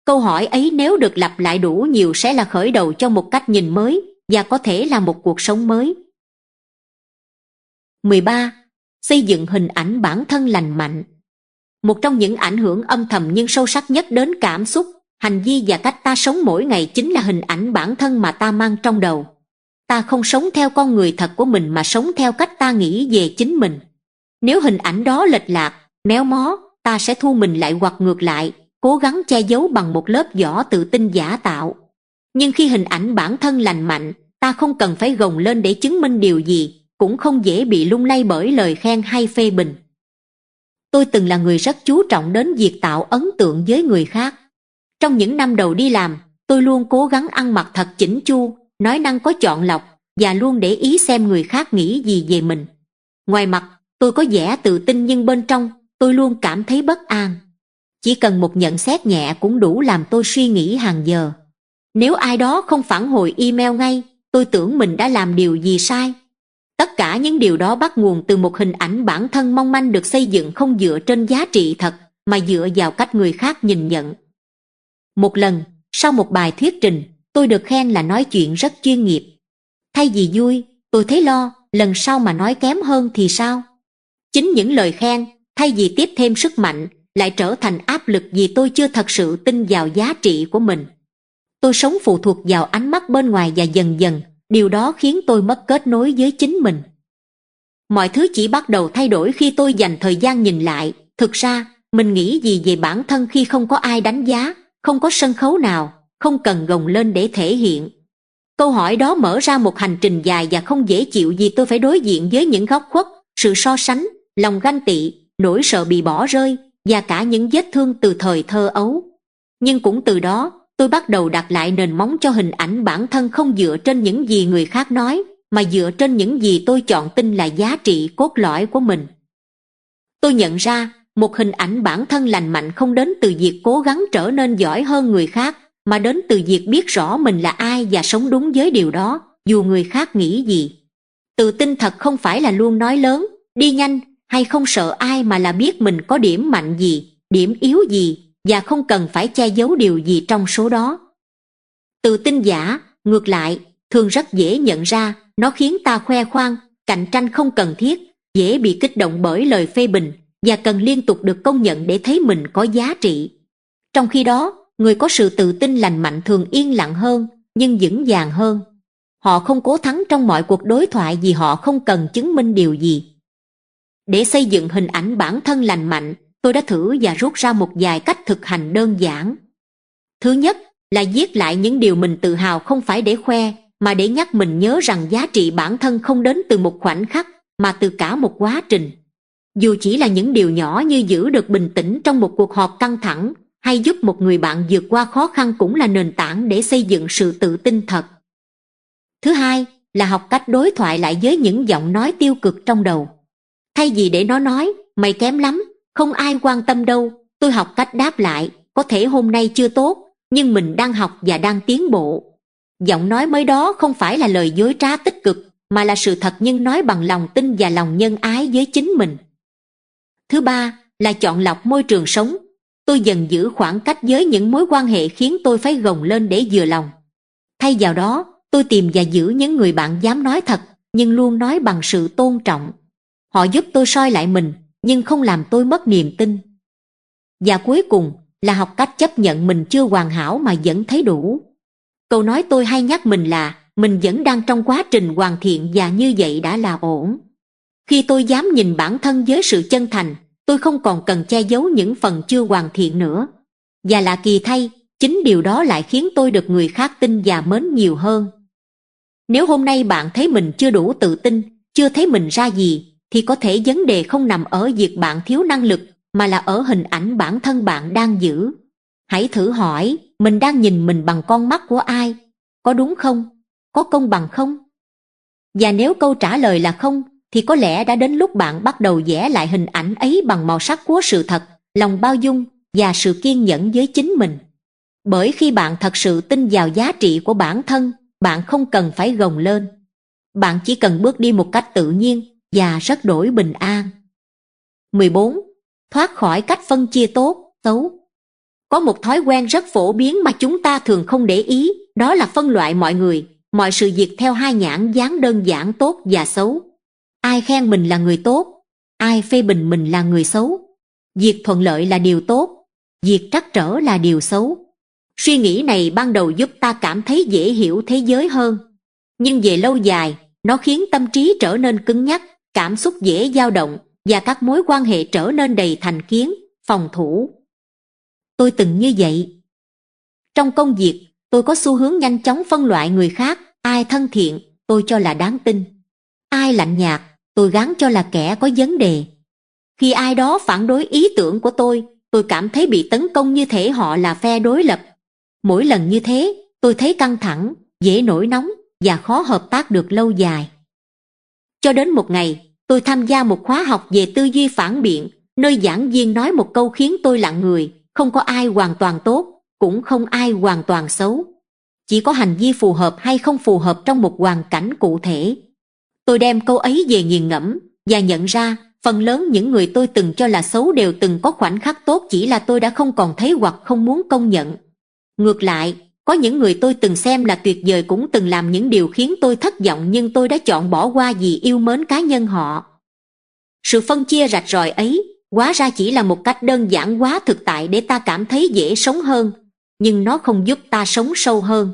Câu hỏi ấy nếu được lặp lại đủ nhiều sẽ là khởi đầu cho một cách nhìn mới và có thể là một cuộc sống mới. 13. Xây dựng hình ảnh bản thân lành mạnh. Một trong những ảnh hưởng âm thầm nhưng sâu sắc nhất đến cảm xúc, hành vi và cách ta sống mỗi ngày chính là hình ảnh bản thân mà ta mang trong đầu. Ta không sống theo con người thật của mình mà sống theo cách ta nghĩ về chính mình. Nếu hình ảnh đó lệch lạc, méo mó, ta sẽ thu mình lại hoặc ngược lại, cố gắng che giấu bằng một lớp vỏ tự tin giả tạo. Nhưng khi hình ảnh bản thân lành mạnh, ta không cần phải gồng lên để chứng minh điều gì, cũng không dễ bị lung lay bởi lời khen hay phê bình. Tôi từng là người rất chú trọng đến việc tạo ấn tượng với người khác. Trong những năm đầu đi làm, tôi luôn cố gắng ăn mặc thật chỉnh chu, nói năng có chọn lọc và luôn để ý xem người khác nghĩ gì về mình. Ngoài mặt, tôi có vẻ tự tin nhưng bên trong, tôi luôn cảm thấy bất an. Chỉ cần một nhận xét nhẹ cũng đủ làm tôi suy nghĩ hàng giờ. Nếu ai đó không phản hồi email ngay, tôi tưởng mình đã làm điều gì sai. Tất cả những điều đó bắt nguồn từ một hình ảnh bản thân mong manh được xây dựng không dựa trên giá trị thật, mà dựa vào cách người khác nhìn nhận. Một lần, sau một bài thuyết trình, tôi được khen là nói chuyện rất chuyên nghiệp. Thay vì vui, tôi thấy lo, lần sau mà nói kém hơn thì sao? Chính những lời khen, thay vì tiếp thêm sức mạnh, lại trở thành áp lực vì tôi chưa thật sự tin vào giá trị của mình. Tôi sống phụ thuộc vào ánh mắt bên ngoài và dần dần, điều đó khiến tôi mất kết nối với chính mình. Mọi thứ chỉ bắt đầu thay đổi khi tôi dành thời gian nhìn lại, thực ra, mình nghĩ gì về bản thân khi không có ai đánh giá, không có sân khấu nào, không cần gồng lên để thể hiện. Câu hỏi đó mở ra một hành trình dài và không dễ chịu vì tôi phải đối diện với những góc khuất, sự so sánh, lòng ganh tị, nỗi sợ bị bỏ rơi và cả những vết thương từ thời thơ ấu. Nhưng cũng từ đó, tôi bắt đầu đặt lại nền móng cho hình ảnh bản thân không dựa trên những gì người khác nói, mà dựa trên những gì tôi chọn tin là giá trị cốt lõi của mình. Tôi nhận ra, một hình ảnh bản thân lành mạnh không đến từ việc cố gắng trở nên giỏi hơn người khác, mà đến từ việc biết rõ mình là ai và sống đúng với điều đó, dù người khác nghĩ gì. Tự tin thật không phải là luôn nói lớn, đi nhanh, hay không sợ ai, mà là biết mình có điểm mạnh gì, điểm yếu gì, và không cần phải che giấu điều gì trong số đó. Tự tin giả, ngược lại, thường rất dễ nhận ra, nó khiến ta khoe khoang, cạnh tranh không cần thiết, dễ bị kích động bởi lời phê bình, và cần liên tục được công nhận để thấy mình có giá trị. Trong khi đó, người có sự tự tin lành mạnh thường yên lặng hơn, nhưng vững vàng hơn. Họ không cố thắng trong mọi cuộc đối thoại vì họ không cần chứng minh điều gì. Để xây dựng hình ảnh bản thân lành mạnh, tôi đã thử và rút ra một vài cách thực hành đơn giản. Thứ nhất là viết lại những điều mình tự hào, không phải để khoe, mà để nhắc mình nhớ rằng giá trị bản thân không đến từ một khoảnh khắc, mà từ cả một quá trình. Dù chỉ là những điều nhỏ như giữ được bình tĩnh trong một cuộc họp căng thẳng, hay giúp một người bạn vượt qua khó khăn, cũng là nền tảng để xây dựng sự tự tin thật. Thứ hai là học cách đối thoại lại với những giọng nói tiêu cực trong đầu. Thay vì để nó nói, mày kém lắm, không ai quan tâm đâu, tôi học cách đáp lại, có thể hôm nay chưa tốt, nhưng mình đang học và đang tiến bộ. Giọng nói mới đó không phải là lời dối trá tích cực, mà là sự thật nhưng nói bằng lòng tin và lòng nhân ái với chính mình. Thứ ba là chọn lọc môi trường sống. Tôi dần giữ khoảng cách với những mối quan hệ khiến tôi phải gồng lên để vừa lòng. Thay vào đó, tôi tìm và giữ những người bạn dám nói thật, nhưng luôn nói bằng sự tôn trọng. Họ giúp tôi soi lại mình, nhưng không làm tôi mất niềm tin. Và cuối cùng là học cách chấp nhận mình chưa hoàn hảo mà vẫn thấy đủ. Câu nói tôi hay nhắc mình là, mình vẫn đang trong quá trình hoàn thiện và như vậy đã là ổn. Khi tôi dám nhìn bản thân với sự chân thành, tôi không còn cần che giấu những phần chưa hoàn thiện nữa. Và lạ kỳ thay, chính điều đó lại khiến tôi được người khác tin và mến nhiều hơn. Nếu hôm nay bạn thấy mình chưa đủ tự tin, chưa thấy mình ra gì, thì có thể vấn đề không nằm ở việc bạn thiếu năng lực, mà là ở hình ảnh bản thân bạn đang giữ. Hãy thử hỏi, mình đang nhìn mình bằng con mắt của ai? Có đúng không? Có công bằng không? Và nếu câu trả lời là không, thì có lẽ đã đến lúc bạn bắt đầu vẽ lại hình ảnh ấy bằng màu sắc của sự thật, lòng bao dung và sự kiên nhẫn với chính mình. Bởi khi bạn thật sự tin vào giá trị của bản thân, bạn không cần phải gồng lên. Bạn chỉ cần bước đi một cách tự nhiên và rất đổi bình an. 14. Thoát khỏi cách phân chia tốt, xấu. Có một thói quen rất phổ biến mà chúng ta thường không để ý, đó là phân loại mọi người, mọi sự việc theo hai nhãn dán đơn giản tốt và xấu. Ai khen mình là người tốt, ai phê bình mình là người xấu. Việc thuận lợi là điều tốt, việc trắc trở là điều xấu. Suy nghĩ này ban đầu giúp ta cảm thấy dễ hiểu thế giới hơn. Nhưng về lâu dài, nó khiến tâm trí trở nên cứng nhắc, cảm xúc dễ dao động, và các mối quan hệ trở nên đầy thành kiến, phòng thủ. Tôi từng như vậy. Trong công việc, tôi có xu hướng nhanh chóng phân loại người khác, ai thân thiện, tôi cho là đáng tin. Ai lạnh nhạt, tôi gán cho là kẻ có vấn đề. Khi ai đó phản đối ý tưởng của tôi cảm thấy bị tấn công như thể họ là phe đối lập. Mỗi lần như thế, tôi thấy căng thẳng, dễ nổi nóng và khó hợp tác được lâu dài. Cho đến một ngày, tôi tham gia một khóa học về tư duy phản biện, nơi giảng viên nói một câu khiến tôi lặng người, không có ai hoàn toàn tốt, cũng không ai hoàn toàn xấu. Chỉ có hành vi phù hợp hay không phù hợp trong một hoàn cảnh cụ thể. Tôi đem câu ấy về nghiền ngẫm và nhận ra, phần lớn những người tôi từng cho là xấu đều từng có khoảnh khắc tốt, chỉ là tôi đã không còn thấy hoặc không muốn công nhận. Ngược lại, có những người tôi từng xem là tuyệt vời cũng từng làm những điều khiến tôi thất vọng, nhưng tôi đã chọn bỏ qua vì yêu mến cá nhân họ. Sự phân chia rạch ròi ấy hóa ra chỉ là một cách đơn giản hóa thực tại để ta cảm thấy dễ sống hơn, nhưng nó không giúp ta sống sâu hơn.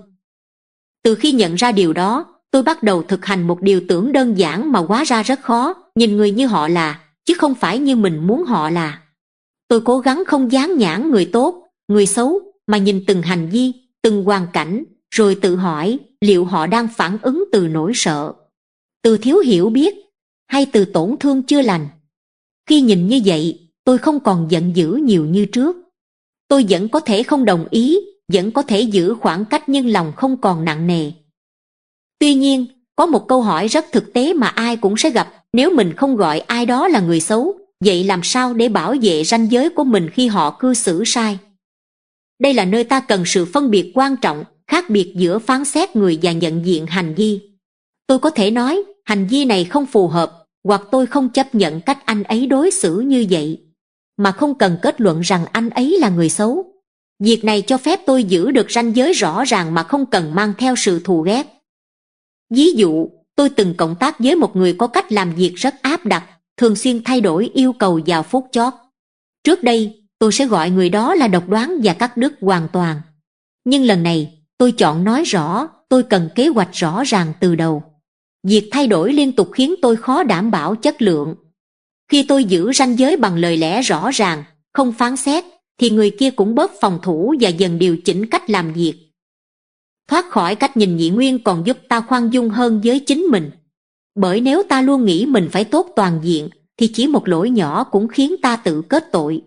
Từ khi nhận ra điều đó, tôi bắt đầu thực hành một điều tưởng đơn giản mà hóa ra rất khó, nhìn người như họ là, chứ không phải như mình muốn họ là. Tôi cố gắng không dán nhãn người tốt, người xấu, mà nhìn từng hành vi, từng hoàn cảnh, rồi tự hỏi liệu họ đang phản ứng từ nỗi sợ, từ thiếu hiểu biết, hay từ tổn thương chưa lành. Khi nhìn như vậy, tôi không còn giận dữ nhiều như trước. Tôi vẫn có thể không đồng ý, vẫn có thể giữ khoảng cách nhưng lòng không còn nặng nề. Tuy nhiên, có một câu hỏi rất thực tế mà ai cũng sẽ gặp, nếu mình không gọi ai đó là người xấu, vậy làm sao để bảo vệ ranh giới của mình khi họ cư xử sai? Đây là nơi ta cần sự phân biệt quan trọng, khác biệt giữa phán xét người và nhận diện hành vi. Tôi có thể nói, hành vi này không phù hợp, hoặc tôi không chấp nhận cách anh ấy đối xử như vậy, mà không cần kết luận rằng anh ấy là người xấu. Việc này cho phép tôi giữ được ranh giới rõ ràng mà không cần mang theo sự thù ghét. Ví dụ, tôi từng cộng tác với một người có cách làm việc rất áp đặt, thường xuyên thay đổi yêu cầu vào phút chót. Trước đây, tôi sẽ gọi người đó là độc đoán và cắt đứt hoàn toàn. Nhưng lần này, tôi chọn nói rõ, tôi cần kế hoạch rõ ràng từ đầu. Việc thay đổi liên tục khiến tôi khó đảm bảo chất lượng. Khi tôi giữ ranh giới bằng lời lẽ rõ ràng, không phán xét, thì người kia cũng bớt phòng thủ và dần điều chỉnh cách làm việc. Thoát khỏi cách nhìn nhị nguyên còn giúp ta khoan dung hơn với chính mình. Bởi nếu ta luôn nghĩ mình phải tốt toàn diện, thì chỉ một lỗi nhỏ cũng khiến ta tự kết tội.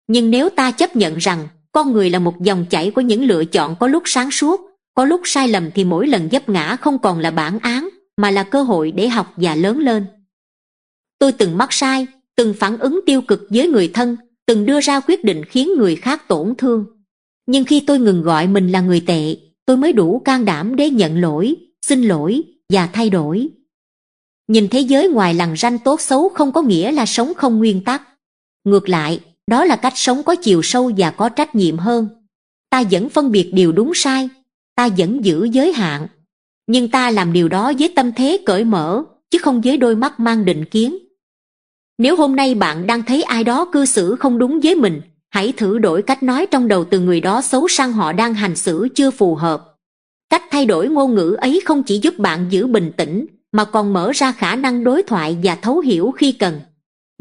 Nhưng nếu ta chấp nhận rằng con người là một dòng chảy của những lựa chọn có lúc sáng suốt, có lúc sai lầm, thì mỗi lần vấp ngã không còn là bản án, mà là cơ hội để học và lớn lên. Tôi từng mắc sai, từng phản ứng tiêu cực với người thân, từng đưa ra quyết định khiến người khác tổn thương. Nhưng khi tôi ngừng gọi mình là người tệ, tôi mới đủ can đảm để nhận lỗi, xin lỗi và thay đổi. Nhìn thế giới ngoài lằn ranh tốt xấu không có nghĩa là sống không nguyên tắc. Ngược lại, đó là cách sống có chiều sâu và có trách nhiệm hơn. Ta vẫn phân biệt điều đúng sai, ta vẫn giữ giới hạn, nhưng ta làm điều đó với tâm thế cởi mở, chứ không với đôi mắt mang định kiến. Nếu hôm nay bạn đang thấy ai đó cư xử không đúng với mình, hãy thử đổi cách nói trong đầu từ người đó xấu sang họ đang hành xử chưa phù hợp. Cách thay đổi ngôn ngữ ấy không chỉ giúp bạn giữ bình tĩnh, mà còn mở ra khả năng đối thoại và thấu hiểu khi cần.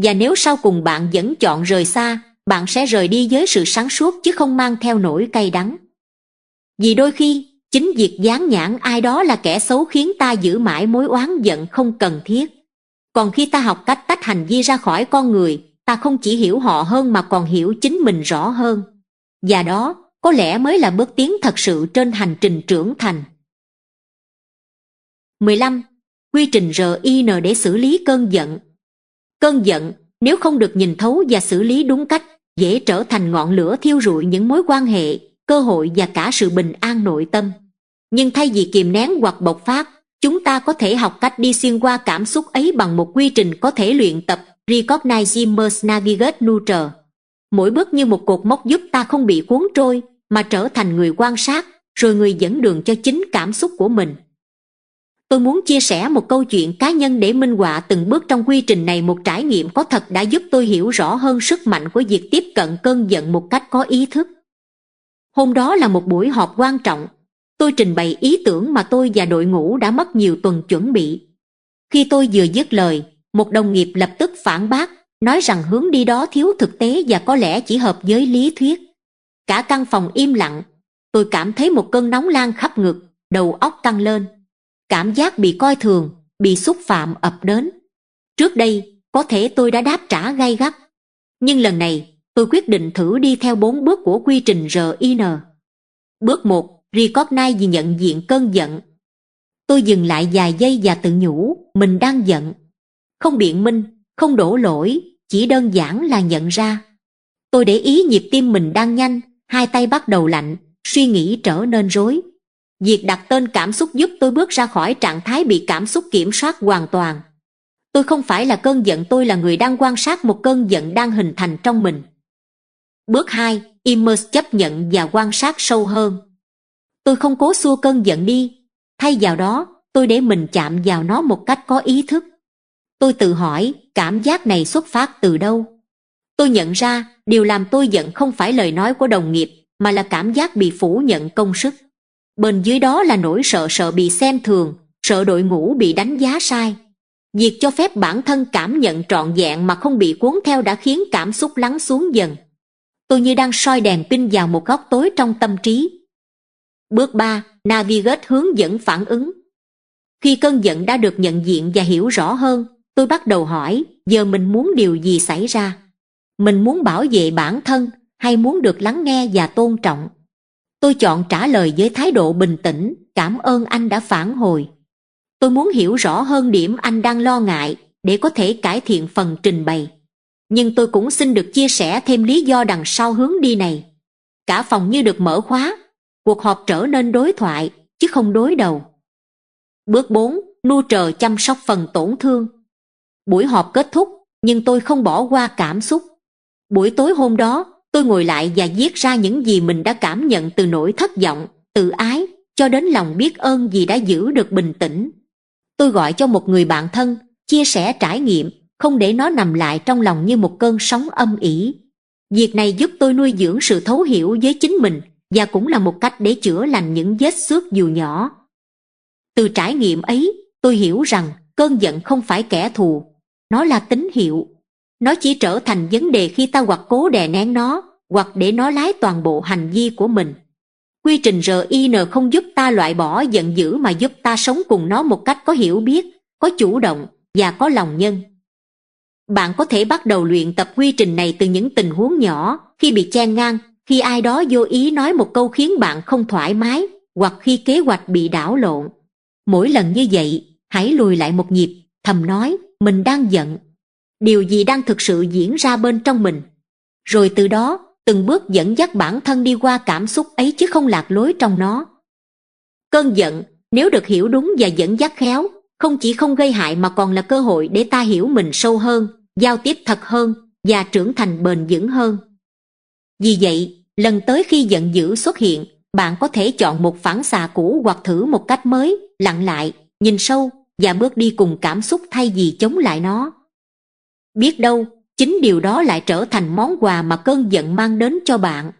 Và nếu sau cùng bạn vẫn chọn rời xa, bạn sẽ rời đi với sự sáng suốt chứ không mang theo nỗi cay đắng. Vì đôi khi, chính việc dán nhãn ai đó là kẻ xấu khiến ta giữ mãi mối oán giận không cần thiết. Còn khi ta học cách tách hành vi ra khỏi con người, ta không chỉ hiểu họ hơn mà còn hiểu chính mình rõ hơn. Và đó, có lẽ mới là bước tiến thật sự trên hành trình trưởng thành. 15. Quy trình RIN để xử lý cơn giận. Cơn giận, nếu không được nhìn thấu và xử lý đúng cách, dễ trở thành ngọn lửa thiêu rụi những mối quan hệ, cơ hội và cả sự bình an nội tâm. Nhưng thay vì kìm nén hoặc bộc phát, chúng ta có thể học cách đi xuyên qua cảm xúc ấy bằng một quy trình có thể luyện tập Recognize, Immerse, Navigate, Neutral. Mỗi bước như một cột mốc giúp ta không bị cuốn trôi, mà trở thành người quan sát, rồi người dẫn đường cho chính cảm xúc của mình. Tôi muốn chia sẻ một câu chuyện cá nhân để minh họa từng bước trong quy trình này. Một trải nghiệm có thật đã giúp tôi hiểu rõ hơn sức mạnh của việc tiếp cận cơn giận một cách có ý thức. Hôm đó là một buổi họp quan trọng. Tôi trình bày ý tưởng mà tôi và đội ngũ đã mất nhiều tuần chuẩn bị. Khi tôi vừa dứt lời, một đồng nghiệp lập tức phản bác, nói rằng hướng đi đó thiếu thực tế và có lẽ chỉ hợp với lý thuyết. Cả căn phòng im lặng. Tôi cảm thấy một cơn nóng lan khắp ngực, đầu óc căng lên. Cảm giác bị coi thường, bị xúc phạm ập đến. Trước đây, có thể tôi đã đáp trả gay gắt. Nhưng lần này, tôi quyết định thử đi theo 4 bước của quy trình RIN. Bước 1. Recognize, vì nhận diện cơn giận. Tôi dừng lại vài giây và tự nhủ, mình đang giận. Không biện minh, không đổ lỗi, chỉ đơn giản là nhận ra. Tôi để ý nhịp tim mình đang nhanh, hai tay bắt đầu lạnh, suy nghĩ trở nên rối. Việc đặt tên cảm xúc giúp tôi bước ra khỏi trạng thái bị cảm xúc kiểm soát hoàn toàn. Tôi không phải là cơn giận, tôi là người đang quan sát một cơn giận đang hình thành trong mình. Bước 2. Immerse, chấp nhận và quan sát sâu hơn. Tôi không cố xua cơn giận đi, thay vào đó, tôi để mình chạm vào nó một cách có ý thức. Tôi tự hỏi, cảm giác này xuất phát từ đâu? Tôi nhận ra điều làm tôi giận không phải lời nói của đồng nghiệp, mà là cảm giác bị phủ nhận công sức. Bên dưới đó là nỗi sợ bị xem thường, sợ đội ngũ bị đánh giá sai. Việc cho phép bản thân cảm nhận trọn vẹn mà không bị cuốn theo đã khiến cảm xúc lắng xuống dần. Tôi như đang soi đèn pin vào một góc tối trong tâm trí. Bước 3. Navigate, hướng dẫn phản ứng. Khi cơn giận đã được nhận diện và hiểu rõ hơn, tôi bắt đầu hỏi, giờ mình muốn điều gì xảy ra? Mình muốn bảo vệ bản thân, hay muốn được lắng nghe và tôn trọng? Tôi chọn trả lời với thái độ bình tĩnh, cảm ơn anh đã phản hồi. Tôi muốn hiểu rõ hơn điểm anh đang lo ngại, để có thể cải thiện phần trình bày. Nhưng tôi cũng xin được chia sẻ thêm lý do đằng sau hướng đi này. Cả phòng như được mở khóa, cuộc họp trở nên đối thoại, chứ không đối đầu. Bước 4. Nurture, chăm sóc phần tổn thương. Buổi họp kết thúc, nhưng tôi không bỏ qua cảm xúc. Buổi tối hôm đó, tôi ngồi lại và viết ra những gì mình đã cảm nhận, từ nỗi thất vọng, tự ái, cho đến lòng biết ơn vì đã giữ được bình tĩnh. Tôi gọi cho một người bạn thân, chia sẻ trải nghiệm, không để nó nằm lại trong lòng như một cơn sóng âm ỉ. Việc này giúp tôi nuôi dưỡng sự thấu hiểu với chính mình, và cũng là một cách để chữa lành những vết xước dù nhỏ. Từ trải nghiệm ấy, tôi hiểu rằng cơn giận không phải kẻ thù, nó là tín hiệu. Nó chỉ trở thành vấn đề khi ta hoặc cố đè nén nó, hoặc để nó lái toàn bộ hành vi của mình. Quy trình RIN không giúp ta loại bỏ giận dữ, mà giúp ta sống cùng nó một cách có hiểu biết, có chủ động và có lòng nhân. Bạn có thể bắt đầu luyện tập quy trình này từ những tình huống nhỏ, khi bị chen ngang, khi ai đó vô ý nói một câu khiến bạn không thoải mái, hoặc khi kế hoạch bị đảo lộn. Mỗi lần như vậy, hãy lùi lại một nhịp, thầm nói, mình đang giận. Điều gì đang thực sự diễn ra bên trong mình? Rồi từ đó, từng bước dẫn dắt bản thân đi qua cảm xúc ấy, chứ không lạc lối trong nó. Cơn giận, nếu được hiểu đúng và dẫn dắt khéo, không chỉ không gây hại mà còn là cơ hội để ta hiểu mình sâu hơn, giao tiếp thật hơn và trưởng thành bền vững hơn. Vì vậy, lần tới khi giận dữ xuất hiện, bạn có thể chọn một phản xạ cũ hoặc thử một cách mới, lặng lại, nhìn sâu và bước đi cùng cảm xúc thay vì chống lại nó. Biết đâu, chính điều đó lại trở thành món quà mà cơn giận mang đến cho bạn.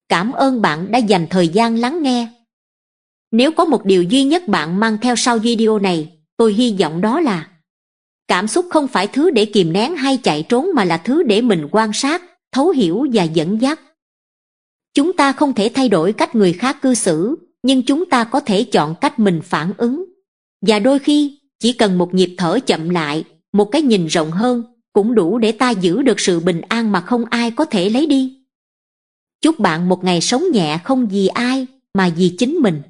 Cảm ơn bạn đã dành thời gian lắng nghe. Nếu có một điều duy nhất bạn mang theo sau video này, tôi hy vọng đó là cảm xúc không phải thứ để kìm nén hay chạy trốn, mà là thứ để mình quan sát, thấu hiểu và dẫn dắt. Chúng ta không thể thay đổi cách người khác cư xử, nhưng chúng ta có thể chọn cách mình phản ứng. Và đôi khi, chỉ cần một nhịp thở chậm lại, một cái nhìn rộng hơn, cũng đủ để ta giữ được sự bình an mà không ai có thể lấy đi. Chúc bạn một ngày sống nhẹ, không vì ai, mà vì chính mình.